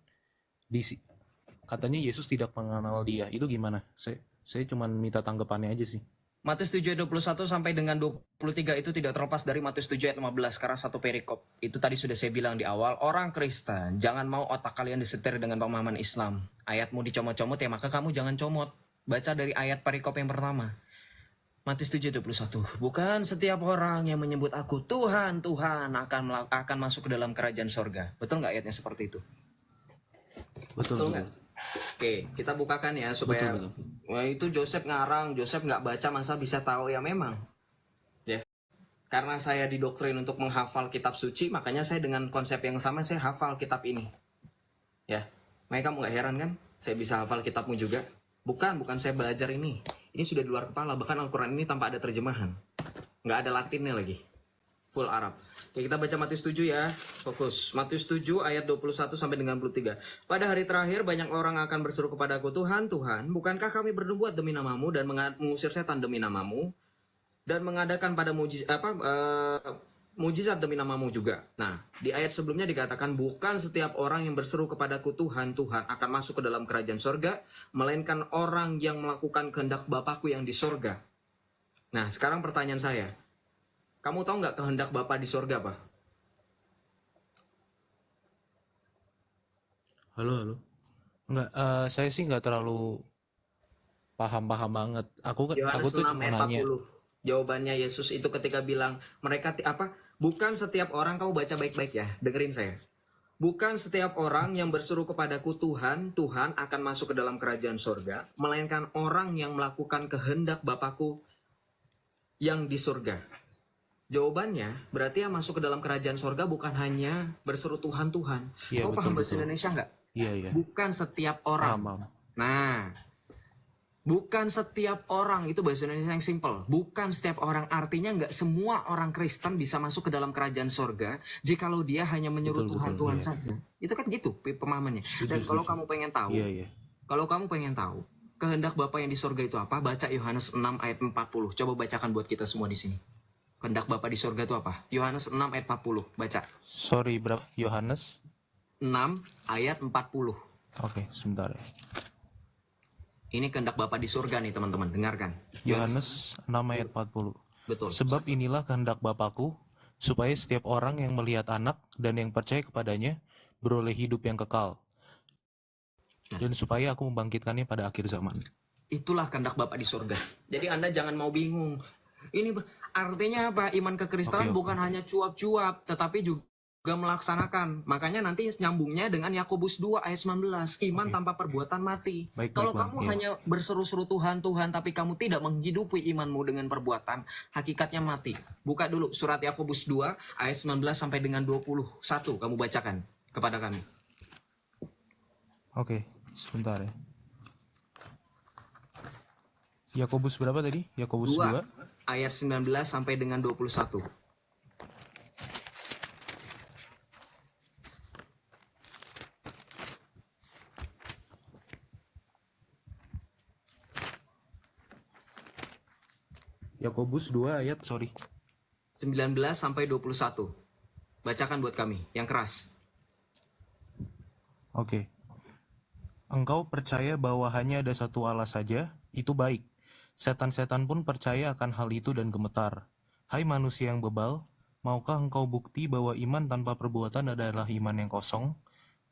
katanya Yesus tidak mengenal dia. Itu gimana? Saya cuma minta tanggapannya aja sih. Matius 7 ayat 21 sampai dengan 23 itu tidak terlepas dari Matius 7 ayat 15 karena satu perikop. Itu tadi sudah saya bilang di awal, orang Kristen jangan mau otak kalian disetir dengan pemahaman Islam. Ayatmu dicomot-comot ya maka kamu jangan comot. Baca dari ayat perikop yang pertama. Matius 7 ayat 21. Bukan setiap orang yang menyebut aku Tuhan, Tuhan akan masuk ke dalam kerajaan sorga. Betul nggak ayatnya seperti itu? Betul nggak? Oke, kita bukakan ya supaya Betul. Wah, itu Joseph ngarang, Joseph nggak baca masa bisa tahu ya memang. Ya. Karena saya didoktrin untuk menghafal kitab suci, makanya saya dengan konsep yang sama saya hafal kitab ini. Ya. Makanya kamu nggak heran kan? Saya bisa hafal kitabmu juga. Bukan saya belajar ini. Ini sudah di luar kepala, bahkan Al-Qur'an ini tanpa ada terjemahan. Nggak ada Latinnya lagi. Full Arab. Oke, kita baca Matius 7 ya. Fokus. Matius 7 ayat 21 sampai dengan 23. Pada hari terakhir banyak orang akan berseru kepadaku, Tuhan, Tuhan, bukankah kami bernubuat demi namamu dan mengusir setan demi namamu dan mengadakan pada mujizat demi namamu juga. Nah, di ayat sebelumnya dikatakan bukan setiap orang yang berseru kepadaku Tuhan, Tuhan akan masuk ke dalam kerajaan sorga, melainkan orang yang melakukan kehendak Bapakku yang di sorga. Nah, sekarang pertanyaan saya. Kamu tahu nggak kehendak Bapa di sorga apa? Halo. Enggak, saya sih nggak terlalu paham banget. Aku Yohanes tuh 6 cuma ayat nanya. 40. Jawabannya Yesus itu ketika bilang mereka bukan setiap orang, kamu baca baik-baik ya, dengerin saya. Bukan setiap orang yang berseru kepadaku Tuhan, Tuhan akan masuk ke dalam kerajaan sorga, melainkan orang yang melakukan kehendak Bapakku yang di sorga. Jawabannya berarti yang masuk ke dalam kerajaan sorga bukan hanya berseru Tuhan, Tuhan. Iya, Kau paham bahasa betul. Indonesia nggak? Iya. Bukan setiap orang. Paham. Nah, bukan setiap orang, itu bahasa Indonesia yang simple. Bukan setiap orang, artinya nggak semua orang Kristen bisa masuk ke dalam kerajaan sorga jikalau dia hanya menyuruh Tuhan iya. saja. Itu kan gitu pemahamannya. Dan Setuju. kalau kamu pengen tahu, Iya. kalau kamu pengen tahu kehendak Bapa yang di sorga itu apa, baca Yohanes 6 ayat 40. Coba bacakan buat kita semua di sini. Kehendak Bapa di sorga itu apa? Yohanes 6 ayat 40. Baca. Sorry, berapa? Yohanes 6 ayat 40. Oke, sebentar ya. Ini kehendak Bapa di surga nih teman-teman, dengarkan. Yohanes 6 ayat 40. Betul. Sebab inilah kehendak Bapakku, supaya setiap orang yang melihat anak dan yang percaya kepadanya beroleh hidup yang kekal. Dan supaya aku membangkitkannya pada akhir zaman. Itulah kehendak Bapa di surga. Jadi Anda jangan mau bingung. Ini artinya apa? Iman kekristenan Oke. bukan hanya cuap-cuap, tetapi juga melaksanakan. Makanya nanti nyambungnya dengan Yakobus 2 ayat 19. Iman tanpa perbuatan mati. Kalau kamu hanya berseru-seru Tuhan, Tuhan, tapi kamu tidak menghidupi imanmu dengan perbuatan, hakikatnya mati. Buka dulu surat Yakobus 2 ayat 19 sampai dengan 21. Kamu bacakan kepada kami. Oke, sebentar ya. Yakobus berapa tadi? Yakobus 2 ayat 19 sampai dengan 21. Yakobus 2 ayat, 19 sampai 21. Bacakan buat kami, yang keras. Oke. Engkau percaya bahwa hanya ada satu Allah saja, itu baik. Setan-setan pun percaya akan hal itu dan gemetar. Hai manusia yang bebal, maukah engkau bukti bahwa iman tanpa perbuatan adalah iman yang kosong?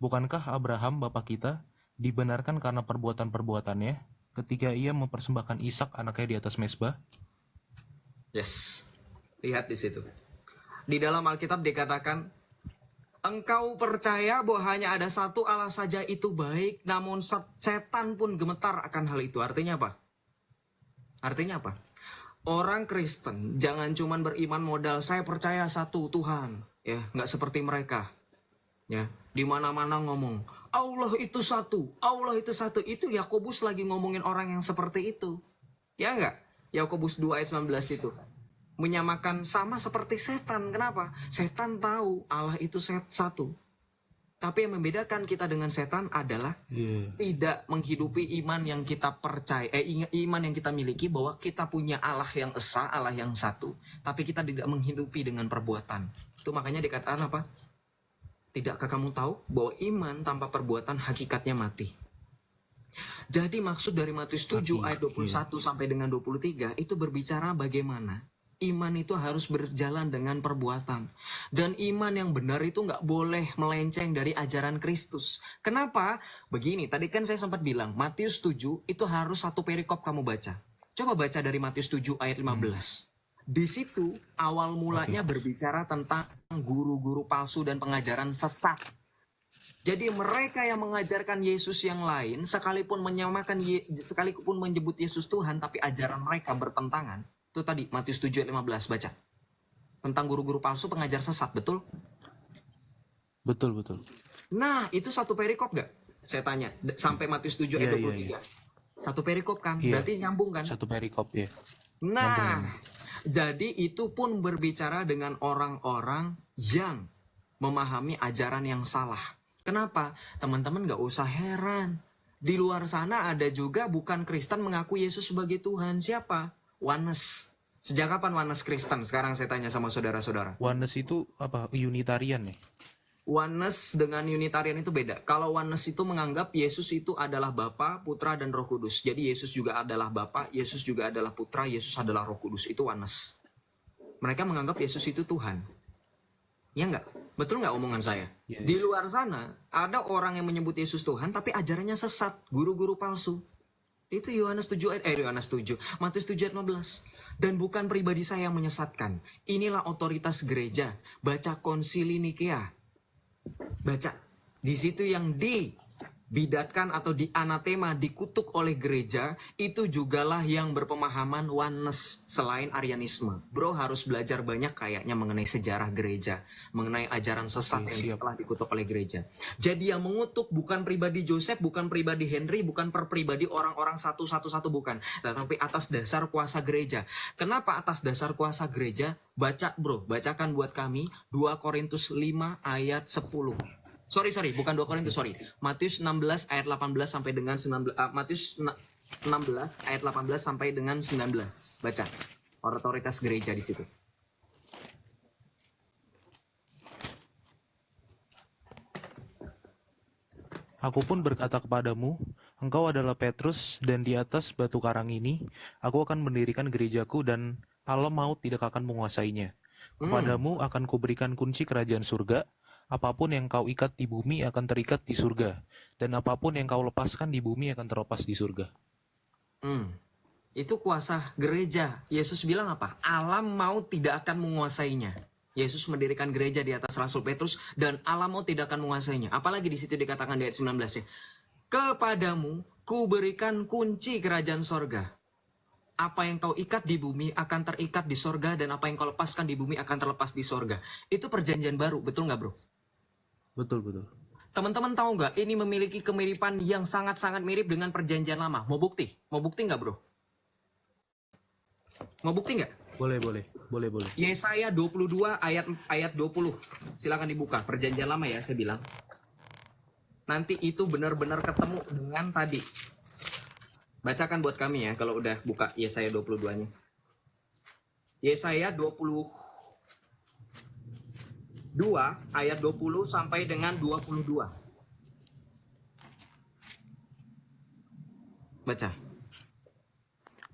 Bukankah Abraham bapa kita dibenarkan karena perbuatan-perbuatannya ketika ia mempersembahkan Ishak anaknya di atas mezbah? Yes. Lihat di situ. Di dalam Alkitab dikatakan Engkau percaya bahwa hanya ada satu Allah saja itu baik, namun setan pun gemetar akan hal itu. Artinya apa? Artinya apa? Orang Kristen jangan cuman beriman modal saya percaya satu Tuhan, ya, nggak seperti mereka. Ya, di mana-mana ngomong Allah itu satu, Allah itu satu. Itu Yakobus lagi ngomongin orang yang seperti itu. Ya enggak? Yakobus 2 ayat 19 itu. Menyamakan sama seperti setan. Kenapa? Setan tahu Allah itu satu. Tapi yang membedakan kita dengan setan adalah tidak menghidupi iman yang kita percaya, iman yang kita miliki bahwa kita punya Allah yang esa, Allah yang satu. Tapi kita tidak menghidupi dengan perbuatan. Itu makanya dikatakan apa? Tidakkah kamu tahu bahwa iman tanpa perbuatan hakikatnya mati? Jadi maksud dari Matius 7 ayat 21 sampai dengan 23 itu berbicara bagaimana iman itu harus berjalan dengan perbuatan. Dan iman yang benar itu nggak boleh melenceng dari ajaran Kristus. Kenapa? Begini, tadi kan saya sempat bilang, Matius 7 itu harus satu perikop kamu baca. Coba baca dari Matius 7 ayat 15. Di situ awal mulanya berbicara tentang guru-guru palsu dan pengajaran sesat. Jadi mereka yang mengajarkan Yesus yang lain, sekalipun sekalipun menyebut Yesus Tuhan, tapi ajaran mereka bertentangan. Itu tadi Matius 7 ayat 15, baca. Tentang guru-guru palsu pengajar sesat, betul? Betul, betul. Nah, itu satu perikop gak? Saya tanya, sampai Matius 7 ayat 23. Satu perikop kan? Berarti nyambung kan? Satu perikop, ya. Nah, jadi itu pun berbicara dengan orang-orang yang memahami ajaran yang salah. Kenapa? Teman-teman gak usah heran. Di luar sana ada juga bukan Kristen mengaku Yesus sebagai Tuhan. Siapa? Oneness. Sejak kapan Oneness Kristen? Sekarang saya tanya sama saudara-saudara. Oneness itu apa? Unitarian nih? Oneness dengan Unitarian itu beda. Kalau Oneness itu menganggap Yesus itu adalah Bapa, Putra, dan Roh Kudus. Jadi Yesus juga adalah Bapa, Yesus juga adalah Putra, Yesus adalah Roh Kudus. Itu Oneness. Mereka menganggap Yesus itu Tuhan. Ya enggak? Betul nggak omongan saya? Di luar sana, ada orang yang menyebut Yesus Tuhan, tapi ajarannya sesat. Guru-guru palsu. Itu Matius 7 ayat 15. Dan bukan pribadi saya yang menyesatkan. Inilah otoritas gereja. Baca Konsili Nikea. Baca. Di situ yang dibidatkan atau dianatema, dikutuk oleh gereja, itu jugalah yang berpemahaman oneness selain Arianisme. Bro harus belajar banyak kayaknya mengenai sejarah gereja, mengenai ajaran sesat yang telah dikutuk oleh gereja. Jadi yang mengutuk bukan pribadi Joseph, bukan pribadi Henry, bukan per pribadi orang-orang satu-satu, bukan. Tetapi atas dasar kuasa gereja. Kenapa atas dasar kuasa gereja? Baca bro, bacakan buat kami 2 Korintus 5 ayat 10. Sorry, bukan 2 Korintus, sorry. Matius 16 ayat 18 sampai dengan 19. Matius 16 ayat 18 sampai dengan 19. Baca. Otoritas gereja di situ. Aku pun berkata kepadamu, engkau adalah Petrus, dan di atas batu karang ini, aku akan mendirikan gerejaku, dan alam maut tidak akan menguasainya. Kepadamu akan kuberikan kunci kerajaan surga. Apapun yang kau ikat di bumi akan terikat di surga, dan apapun yang kau lepaskan di bumi akan terlepas di surga. Itu kuasa gereja. Yesus bilang apa? Alam maut tidak akan menguasainya. Yesus mendirikan gereja di atas Rasul Petrus, dan alam maut tidak akan menguasainya. Apalagi di situ dikatakan di ayat 19 ya. Kepadamu ku berikan kunci kerajaan sorga. Apa yang kau ikat di bumi akan terikat di sorga, dan apa yang kau lepaskan di bumi akan terlepas di sorga. Itu perjanjian baru, betul nggak bro? Betul. Teman-teman tahu nggak, ini memiliki kemiripan yang sangat-sangat mirip dengan perjanjian lama. Mau bukti? Mau bukti nggak bro? Mau bukti nggak? Boleh. Yesaya 22 ayat 20. Silakan dibuka, perjanjian lama ya saya bilang. Nanti itu benar-benar ketemu dengan tadi. Bacakan buat kami ya kalau udah buka Yesaya 22-nya. Yesaya 22 ayat 20 sampai dengan 22. Baca.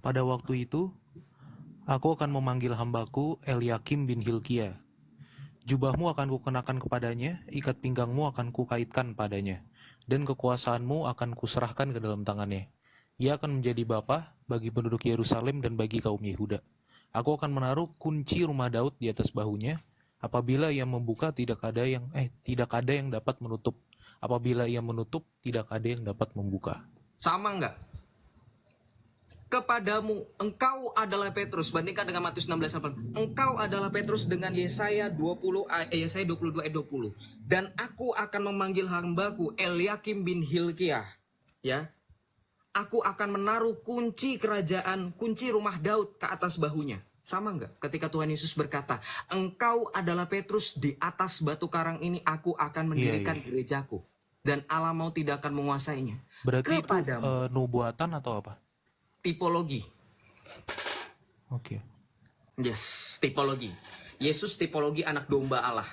Pada waktu itu, aku akan memanggil hambaku Eliakim bin Hilkia. Jubahmu akan kukenakan kepadanya, ikat pinggangmu akan kukaitkan padanya, dan kekuasaanmu akan kuserahkan ke dalam tangannya. Ia akan menjadi bapa bagi penduduk Yerusalem dan bagi kaum Yehuda. Aku akan menaruh kunci rumah Daud di atas bahunya, Apabila ia membuka tidak ada yang dapat menutup. Apabila ia menutup tidak ada yang dapat membuka. Sama nggak? Kepadamu, engkau adalah Petrus. Bandingkan dengan Matius 16:8. Engkau adalah Petrus dengan Yesaya 22 ayat 20. Dan aku akan memanggil hambaku Eliakim bin Hilkiah. Ya, aku akan menaruh kunci kerajaan, kunci rumah Daud ke atas bahunya. Sama nggak? Ketika Tuhan Yesus berkata, engkau adalah Petrus, di atas batu karang ini aku akan mendirikan gerejaku. Dan Allah mau tidak akan menguasainya. Berarti Kepadamu. itu nubuatan atau apa? Tipologi. Oke. Yes, tipologi. Yesus tipologi anak domba Allah.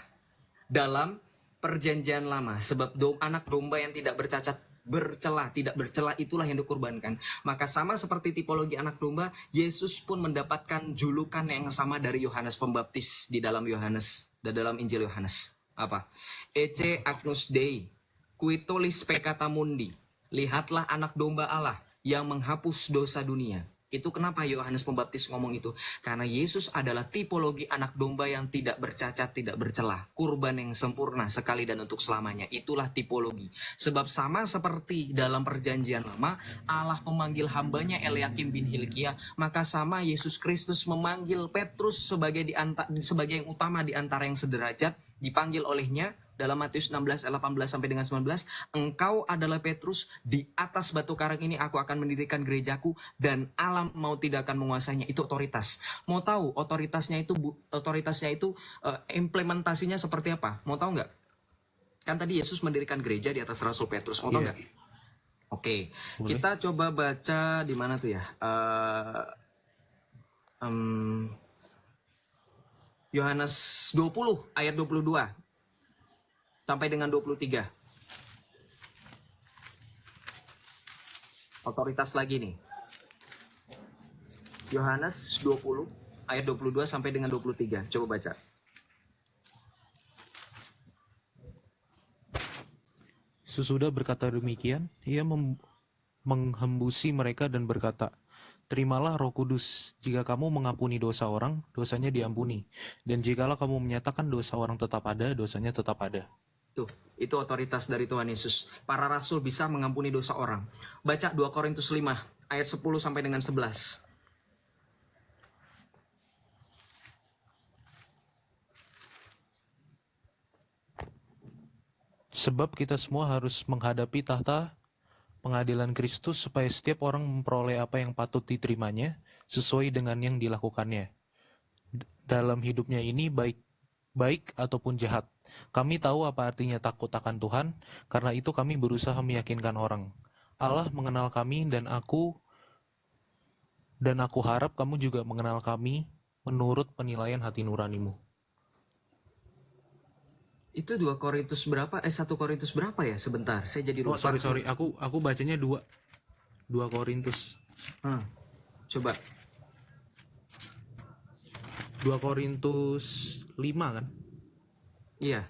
Dalam perjanjian lama. Sebab anak domba yang tidak tidak bercela itulah yang dikorbankan. Maka sama seperti tipologi anak domba, Yesus pun mendapatkan julukan yang sama dari Yohanes Pembaptis di dalam dalam Injil Yohanes. Apa? Ecce agnus Dei, qui tollis peccata mundi. Lihatlah anak domba Allah yang menghapus dosa dunia. Itu kenapa Yohanes Pembaptis ngomong itu? Karena Yesus adalah tipologi anak domba yang tidak bercacat, tidak bercelah. Kurban yang sempurna sekali dan untuk selamanya. Itulah tipologi. Sebab sama seperti dalam perjanjian lama, Allah memanggil hambanya Eliakim bin Hilkiah, maka sama Yesus Kristus memanggil Petrus sebagai yang utama di antara yang sederajat, dipanggil olehnya. Dalam Matius 16 ayat 18 sampai dengan 19, engkau adalah Petrus, di atas batu karang ini aku akan mendirikan gerejaku dan alam mau tidak akan menguasainya. Itu otoritas. Mau tahu otoritasnya itu implementasinya seperti apa? Mau tahu nggak? Kan tadi Yesus mendirikan gereja di atas Rasul Petrus. Mau tahu nggak? Oke. Kita coba baca di mana tuh ya? Yohanes 20 ayat 22. Sampai dengan 23. Otoritas lagi nih. Yohanes 20 ayat 22 sampai dengan 23. Coba baca. Sesudah berkata demikian, ia menghembusi mereka dan berkata, terimalah Roh Kudus. Jika kamu mengampuni dosa orang, dosanya diampuni. Dan jikalau kamu menyatakan dosa orang tetap ada, dosanya tetap ada. Itu otoritas dari Tuhan Yesus. Para rasul bisa mengampuni dosa orang. Baca 2 Korintus 5 ayat 10 sampai dengan 11. Sebab kita semua harus menghadapi tahta pengadilan Kristus supaya setiap orang memperoleh apa yang patut diterimanya sesuai dengan yang dilakukannya. Dalam hidupnya ini baik ataupun jahat. Kami tahu apa artinya takut akan Tuhan, karena itu kami berusaha meyakinkan orang. Allah mengenal kami dan aku harap kamu juga mengenal kami menurut penilaian hati nuranimu. Itu 2 Korintus berapa? 1 Korintus berapa ya? Sebentar, saya jadi lupa. Oh, sorry. Aku bacanya 2 Korintus. Coba. 2 Korintus 5 kan? Iya.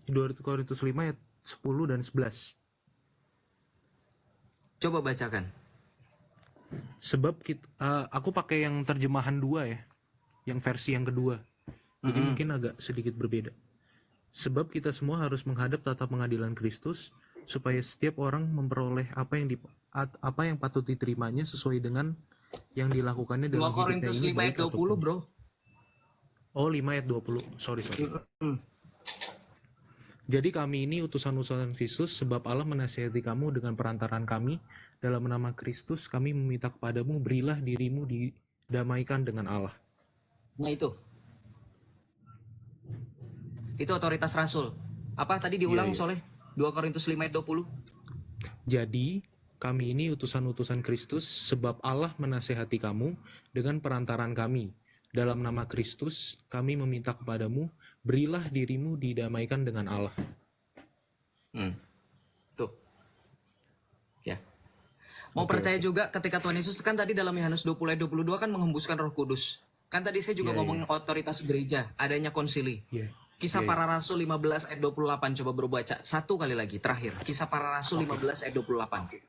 2 Korintus 5 ayat 10 dan 11. Coba bacakan. Sebab aku pakai yang terjemahan 2 ya. Yang versi yang kedua. Jadi mungkin agak sedikit berbeda. Sebab kita semua harus menghadap tata pengadilan Kristus supaya setiap orang memperoleh apa yang patut diterimanya sesuai dengan yang dilakukannya 2 dalam Korintus 5 ayat 20, bro. Oh, 5 ayat 20. Sorry. Jadi kami ini utusan-utusan Kristus, sebab Allah menasihati kamu dengan perantaran kami. Dalam nama Kristus kami meminta kepadamu, berilah dirimu didamaikan dengan Allah. Nah itu otoritas rasul. Apa tadi diulang Soleh? 2 Korintus 5 ayat 20. Jadi kami ini utusan-utusan Kristus, sebab Allah menasihati kamu dengan perantaran kami. Dalam nama Kristus, kami meminta kepadamu, berilah dirimu didamaikan dengan Allah. Tuh. Ya. Mau percaya juga ketika Tuhan Yesus kan tadi dalam Yohanes 20 ayat 22 kan menghembuskan Roh Kudus. Kan tadi saya juga ngomongin otoritas gereja, adanya konsili. Kisah Para Rasul 15 ayat 28, coba berbaca satu kali lagi terakhir. Kisah Para Rasul 15 ayat 28.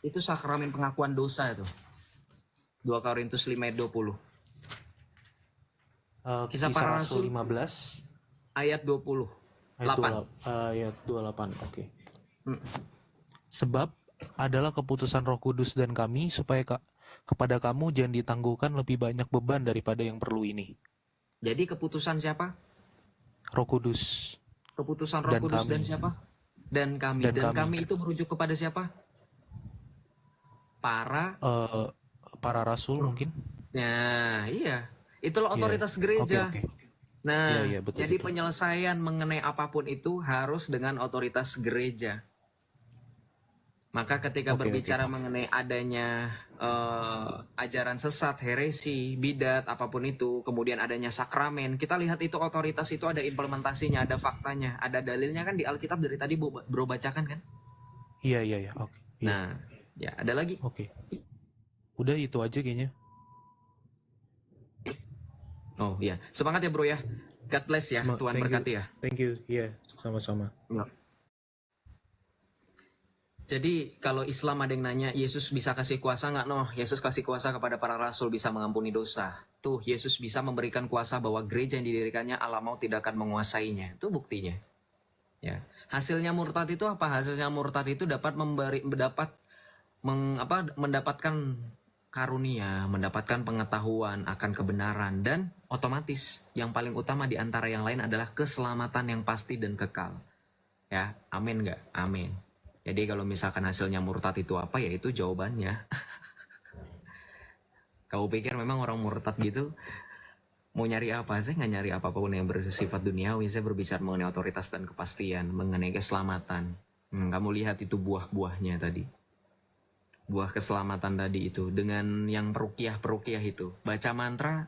Itu sakramen pengakuan dosa itu. 2 Korintus 5 ayat 20. Kisah para Rasul 15 ayat 20. ayat 28. Oke. Sebab adalah keputusan Roh Kudus dan kami supaya kepada kamu jangan ditangguhkan lebih banyak beban daripada yang perlu ini. Jadi keputusan siapa? Roh Kudus. Keputusan Roh Dan Kudus kami. dan siapa? Dan kami. Dan Dan kami. kami itu merujuk kepada siapa? Para rasul mungkin. Nah, iya. Itulah Iya. otoritas gereja. Oke. Nah, Iya, betul, jadi betul. penyelesaian mengenai apapun itu harus dengan otoritas gereja. Maka ketika Oke, berbicara mengenai adanya ajaran sesat, heresi, bidat, apapun itu, kemudian adanya sakramen, kita lihat itu otoritas itu ada implementasinya, ada faktanya, ada dalilnya kan di Alkitab dari tadi bro bacakan kan? Iya. Oke. Iya. Nah, ya ada lagi. Oke. Udah itu aja kayaknya. Oh iya, semangat ya bro ya. God bless ya, Tuhan Thank you. berkati ya. Thank you. Iya, sama-sama. Jadi kalau Islam ada yang nanya, Yesus bisa kasih kuasa nggak? No, Yesus kasih kuasa kepada para rasul bisa mengampuni dosa. Tuh, Yesus bisa memberikan kuasa bahwa gereja yang didirikannya Allah mau tidak akan menguasainya. Itu buktinya. Ya, hasilnya murtad itu apa? Hasilnya murtad itu mendapatkan karunia, mendapatkan pengetahuan akan kebenaran, dan otomatis yang paling utama di antara yang lain adalah keselamatan yang pasti dan kekal. Ya, amin nggak? Amin. Jadi kalau misalkan hasilnya murtad itu apa, ya itu jawabannya. Kau pikir memang orang murtad gitu mau nyari apa? Saya nggak nyari apapun yang bersifat duniawi. Saya berbicara mengenai otoritas dan kepastian, mengenai keselamatan. Kamu lihat itu buah-buahnya tadi. Buah keselamatan tadi itu dengan yang perukiah itu. Baca mantra,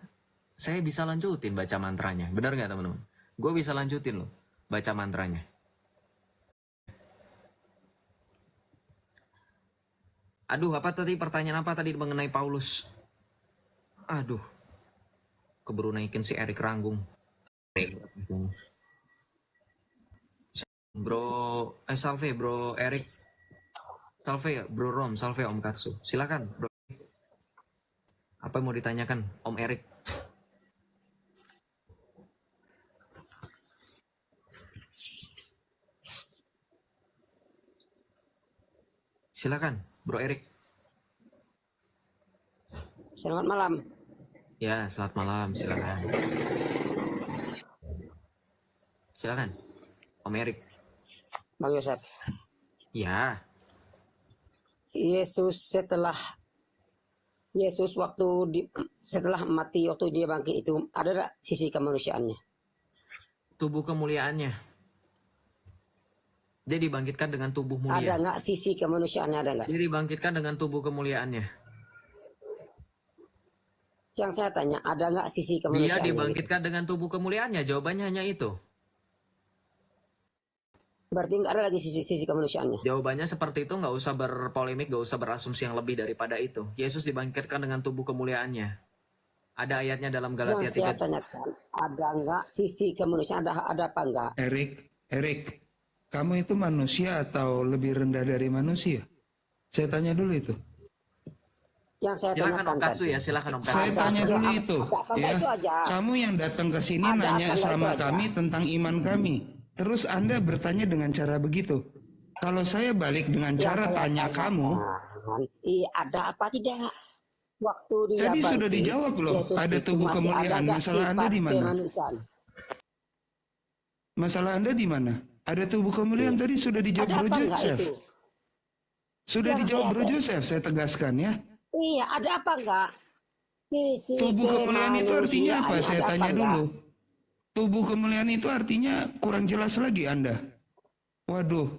saya bisa lanjutin baca mantranya. Benar nggak teman-teman? Gue bisa lanjutin loh baca mantranya. Aduh, apa tadi pertanyaan apa tadi mengenai Paulus? Aduh, keburu naikin si Erik Ranggung. Salve bro Erik. Salve bro Rom, salve Om Katsu. Silakan bro. Apa yang mau ditanyakan Om Erik? Silakan bro Erik. Selamat malam. Ya, selamat malam. Silakan. Silakan Om Erik. Bang Yosef. Ya. Setelah mati waktu dia bangkit itu ada gak sisi kemanusiaannya? Tubuh kemuliaannya. Dia dibangkitkan dengan tubuh mulia. Ada nggak sisi kemanusiaannya, ada nggak? Dia dibangkitkan dengan tubuh kemuliaannya. Yang saya tanya, ada nggak sisi Dia kemanusiaannya? dibangkitkan dengan tubuh kemuliaannya. Jawabannya hanya itu. Berarti nggak ada lagi sisi kemanusiaannya. Jawabannya seperti itu, nggak usah berpolemik, nggak usah berasumsi yang lebih daripada itu. Yesus dibangkitkan dengan tubuh kemuliaannya. Ada ayatnya dalam Galatia Yang saya 3. tanyakan, ada nggak sisi kemanusiaan? Ada apa nggak? Erik, kamu itu manusia atau lebih rendah dari manusia? Saya tanya dulu itu. Yang saya Silakan tanyakan Om Katsu tadi. ya, silakan Om Katsu. Saya tanya dulu itu, apa ya. itu aja. Kamu yang datang ke sini Ada nanya apa sama itu aja. kami tentang iman kami. Terus Anda bertanya dengan cara begitu. Kalau saya balik dengan Yang cara saya tanya kamu, iya, ada apa tidak? Waktu dia tadi sudah bangkit, dijawab loh, Yesus ada itu tubuh masih kemuliaan. ada nggak Masalah Anda sifat di mana? kemanusiaan? Masalah Anda di mana? Ada tubuh kemuliaan tadi sudah dijawab Ada Bro apa nggak Joseph. itu? Sudah Yang dijawab saya Bro Joseph, saya tegaskan ya. Iya, ada apa enggak? Sisi Tubuh kemuliaan itu artinya apa? kemanusiaan, Saya ada tanya apa dulu. enggak? Tubuh kemuliaan itu artinya kurang jelas lagi Anda. Waduh,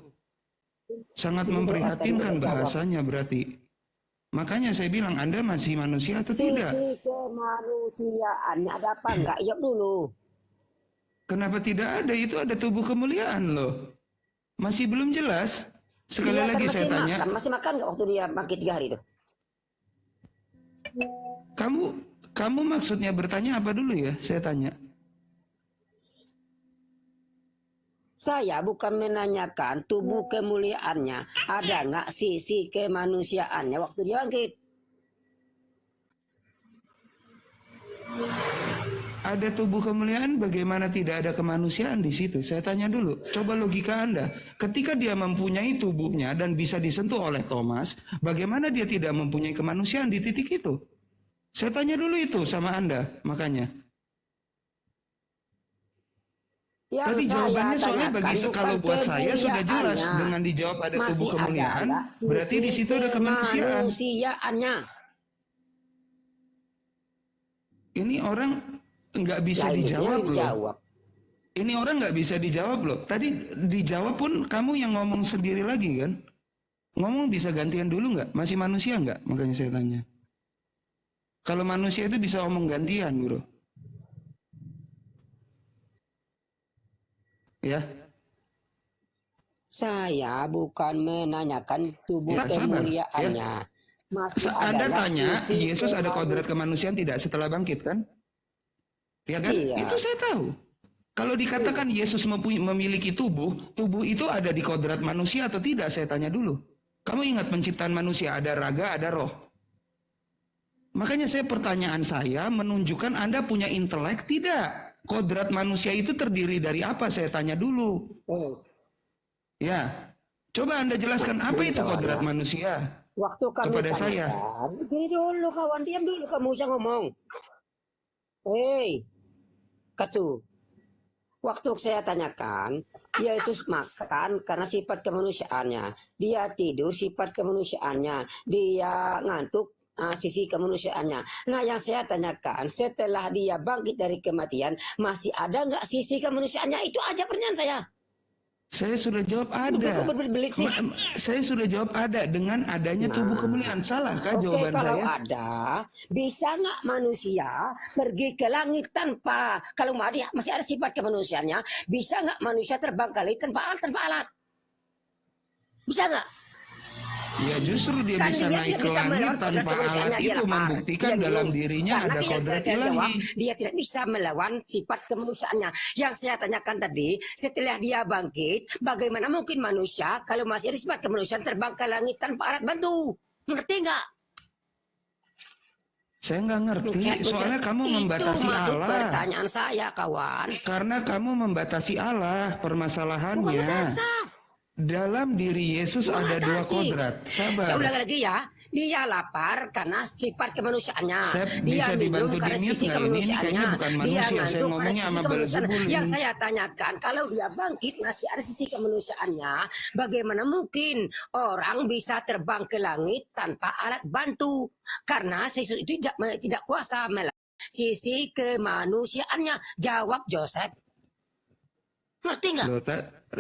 sangat memprihatinkan bahasanya berarti. Makanya saya bilang Anda masih manusia atau tidak? Sisi kemanusiaan, ada apa enggak? Yuk dulu. Kenapa tidak ada? Itu ada tubuh kemuliaan loh. Masih belum jelas. Sekali Iya, kan lagi saya tanya. masih makan enggak waktu dia bangkit 3 hari itu? Kamu maksudnya bertanya apa dulu ya? Saya tanya. Saya bukan menanyakan tubuh kemuliaannya, ada nggak sisi kemanusiaannya waktu dia bangkit? Ada tubuh kemuliaan, bagaimana tidak ada kemanusiaan di situ? Saya tanya dulu, coba logika Anda. Ketika dia mempunyai tubuhnya dan bisa disentuh oleh Thomas, bagaimana dia tidak mempunyai kemanusiaan di titik itu? Saya tanya dulu itu sama Anda, makanya. Yang Tadi saya jawabannya soalnya tanyakan kalau bukan buat saya sudah jelas kemuliaannya. dengan dijawab ada Masih tubuh kemuliaan, nggak berarti di sisi situ ada kemanusiaan. kemanusiaannya. Ini orang nggak bisa Lah, ini dijawab yang loh. dijawab. Ini orang nggak bisa dijawab loh. Tadi dijawab pun kamu yang ngomong sendiri lagi kan? Ngomong bisa gantian dulu nggak? Masih manusia nggak? Makanya saya tanya. Kalau manusia itu bisa ngomong gantian, bro. Ya. Saya bukan menanyakan tubuh Ya, sabar. kemuliaannya. Masih Anda adalah tanya, sisi Yesus ada kodrat kemanusiaan. kemanusiaan tidak setelah bangkit kan? Ya kan? Iya. Itu saya tahu. Kalau dikatakan Yesus memiliki tubuh, tubuh itu ada di kodrat manusia atau tidak? Saya tanya dulu. Kamu ingat penciptaan manusia, ada raga, ada roh. Makanya pertanyaan saya menunjukkan Anda punya intelek tidak? Kodrat manusia itu terdiri dari apa? Saya tanya dulu. Ya, coba Anda jelaskan apa itu kodrat manusia Waktu kami kepada saya. tanyakan, gini dulu kawan, diam dulu, kamu usah ngomong. Hei, Katu. Waktu saya tanyakan, Yesus makan karena sifat kemanusiaannya. Dia tidur sifat kemanusiaannya. Dia ngantuk sisi kemanusiaannya. Nah, yang saya tanyakan, setelah dia bangkit dari kematian, masih ada nggak sisi kemanusiaannya? Itu aja pertanyaan saya. Saya sudah jawab ada. Saya sudah jawab ada dengan adanya tubuh kemuliaan. Salahkah jawaban kalau saya? ada, bisa nggak manusia pergi ke langit tanpa, kalau masih ada sifat kemanusiaannya, bisa nggak manusia terbang ke langit tanpa alat? Bisa nggak? Ya justru dia Kan bisa dia naik ke bisa langit melawan tanpa kodrat kemanusiaannya, alat dia itu lapar. membuktikan Dia dalam bingung. dirinya Karena ada dia kodrat tidak jawab, ilahi. dia tidak bisa melawan sifat kemanusiaannya. Yang saya tanyakan tadi, setelah dia bangkit, bagaimana mungkin manusia kalau masih ada sifat kemanusiaan terbang ke langit tanpa alat bantu? Ngerti nggak? Saya nggak ngerti, soalnya kamu membatasi Itu masuk Allah. pertanyaan saya, kawan. Karena kamu membatasi Allah, Bukan permasalahannya. membatasi. Dalam diri Yesus ada dua kodrat. Saya Sabar. ulang lagi ya. Dia lapar karena sifat kemanusiaannya. Saya Dia bisa dibantu minum karena di-mute sisi nggak ini? Ini kayaknya kemanusiaannya. bukan Dia manusia. Saya ngantuk karena ngomongnya sisi sama kemanusiaan. Beelzebul Yang ini. saya tanyakan, kalau dia bangkit masih ada sisi kemanusiaannya, bagaimana mungkin orang bisa terbang ke langit tanpa alat bantu? Karena Yesus itu tidak kuasa melawan sisi kemanusiaannya. Jawab Joseph. Ngerti nggak? Loh,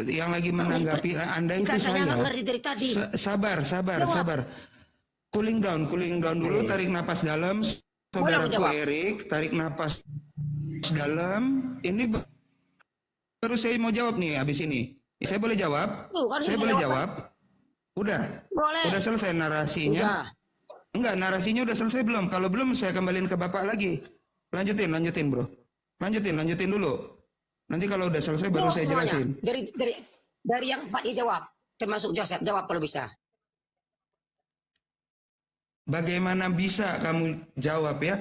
yang lagi menanggapi Anda itu saya. Nggak ngerti dari tadi. Sabar. Cooling down dulu, tarik napas dalam. Saudaraku Erik, tarik napas dalam. Ini baru saya mau jawab nih habis ini. Saya boleh jawab? Saya boleh jawab? Udah? Boleh. Udah selesai narasinya? Udah. Enggak, narasinya udah selesai belum? Kalau belum saya kembaliin ke Bapak lagi. Lanjutin bro. Lanjutin dulu. Nanti kalau udah selesai baru Jawab saya semuanya. jelasin. Dari yang 4 dia jawab, termasuk Joseph, jawab kalau bisa. Bagaimana bisa kamu jawab ya?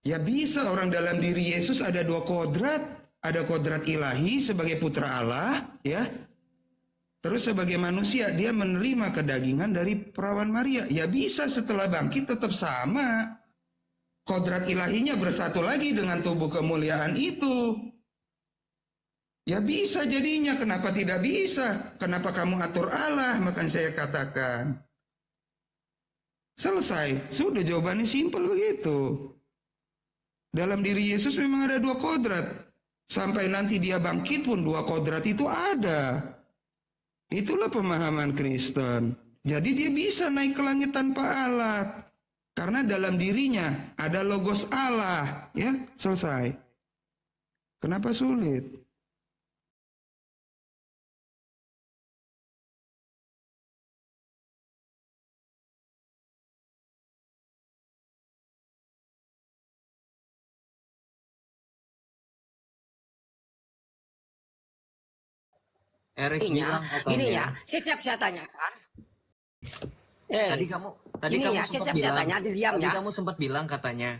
Ya bisa, orang dalam diri Yesus ada dua kodrat. Ada kodrat ilahi sebagai putra Allah, ya. Terus sebagai manusia dia menerima kedagingan dari perawan Maria. Ya bisa, setelah bangkit tetap sama. Kodrat ilahinya bersatu lagi dengan tubuh kemuliaan itu. Ya bisa jadinya, kenapa tidak bisa? Kenapa kamu atur Allah? Makanya saya katakan. Selesai, sudah jawabannya simpel begitu. Dalam diri Yesus memang ada dua kodrat. Sampai nanti dia bangkit pun dua kodrat itu ada. Itulah pemahaman Kristen. Jadi dia bisa naik ke langit tanpa alat. Karena dalam dirinya ada logos Allah. Ya, selesai. Kenapa sulit? Erik bilang Gini ya, setiap saya tanyakan. Tadi kamu Gini ya, sempat setiap saya bilang, tanya, diam tadi ya. kamu sempat bilang katanya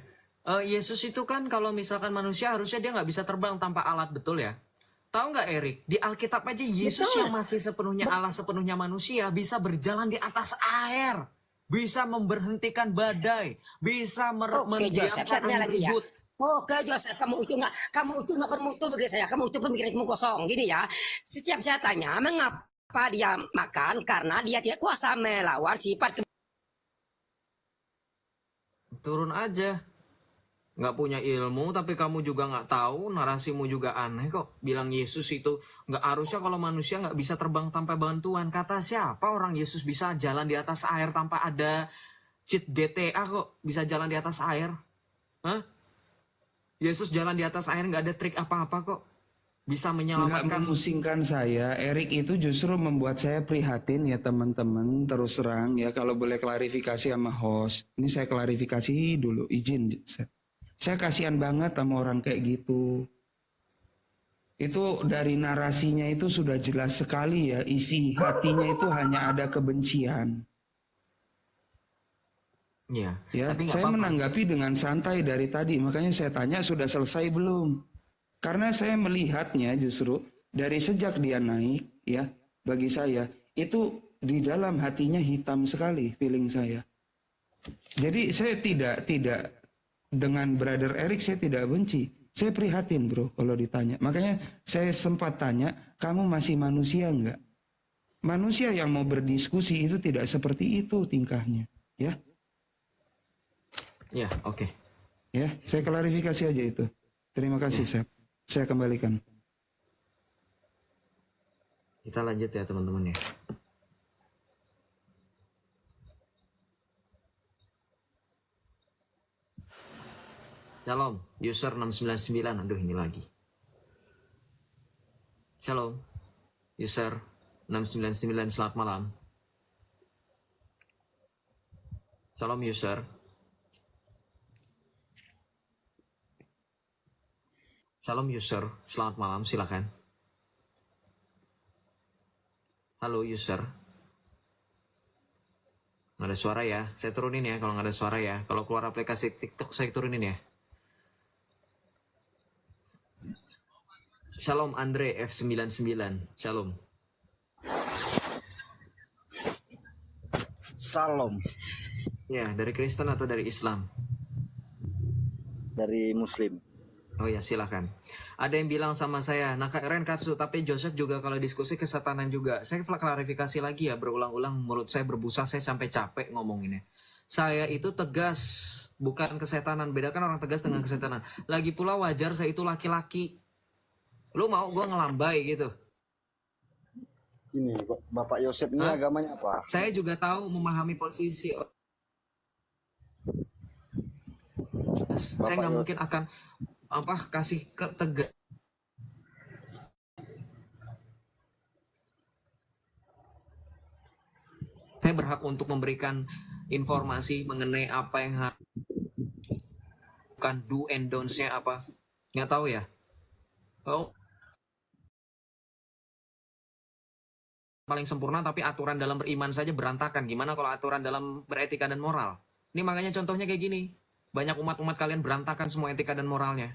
Yesus itu kan kalau misalkan manusia harusnya dia nggak bisa terbang tanpa alat, betul ya? Tahu nggak Erik, di Alkitab aja Yesus Betul. yang masih sepenuhnya Allah, sepenuhnya manusia bisa berjalan di atas air, bisa memberhentikan badai, bisa Oke Joseph, mendiamkan setnya angin lagi ya. ribut. Oke Joseph, kamu itu nggak bermutu bagi saya. Kamu itu pemikiranmu kosong. Gini ya, setiap saya tanya mengapa dia makan, karena dia tidak kuasa melawan sifat Turun aja. Nggak punya ilmu, tapi kamu juga nggak tahu, narasimu juga aneh kok. Bilang Yesus itu nggak harusnya kalau manusia nggak bisa terbang tanpa bantuan. Kata siapa orang Yesus bisa jalan di atas air tanpa ada cheat GTA kok? Bisa jalan di atas air? Hah? Yesus jalan di atas air nggak ada trik apa-apa kok. Bisa Nggak menyelamatkan. memusingkan saya, Erik itu justru membuat saya prihatin ya teman-teman. Terus terang ya, kalau boleh klarifikasi sama host. Ini saya klarifikasi dulu, izin. Saya kasihan banget sama orang kayak gitu. Itu dari narasinya itu sudah jelas sekali ya, isi hatinya itu hanya ada kebencian. Ya, Ya, tapi nggak saya apa-apa. menanggapi dengan santai dari tadi, makanya saya tanya sudah selesai belum? Karena saya melihatnya justru dari sejak dia naik, ya, bagi saya itu di dalam hatinya hitam sekali feeling saya. Jadi saya tidak dengan Brother Erik saya tidak benci. Saya prihatin bro kalau ditanya. Makanya saya sempat tanya, kamu masih manusia enggak? Manusia yang mau berdiskusi itu tidak seperti itu tingkahnya, ya. Ya, oke. Ya, saya klarifikasi aja itu. Terima kasih, Sep. Saya kembalikan. Kita lanjut ya teman-teman ya. Shalom, user 699. Aduh, ini lagi. Shalom, user 699. Selamat malam. Shalom, user. Shalom, user. Selamat malam, silakan. Halo, user. Nggak ada suara ya? Saya turunin ya kalau nggak ada suara ya. Kalau keluar aplikasi TikTok, saya turunin ya. Shalom Andre F99. Shalom. Salam Ya, dari Kristen atau dari Islam? dari Muslim. Oh ya, silakan. Ada yang bilang sama saya, nah keren Katsu, tapi Joseph juga kalau diskusi kesetanan juga. Saya klarifikasi lagi ya, berulang-ulang menurut saya berbusa, saya sampai capek ngomonginnya. Saya itu tegas, bukan kesetanan. Bedakan orang tegas dengan kesetanan. Lagi pula wajar saya itu laki-laki. Lu mau gue ngelambai gitu? Ini Bapak Yosef ini Hah? agamanya apa? Saya juga tahu memahami posisi. Saya nggak mungkin akan kasih tegas. Saya berhak untuk memberikan informasi mengenai apa yang bukan do and don'ts-nya apa. Nggak tahu ya? Oh, paling sempurna tapi aturan dalam beriman saja berantakan. Gimana kalau aturan dalam beretika dan moral? Ini makanya contohnya kayak gini. Banyak umat-umat kalian berantakan semua etika dan moralnya.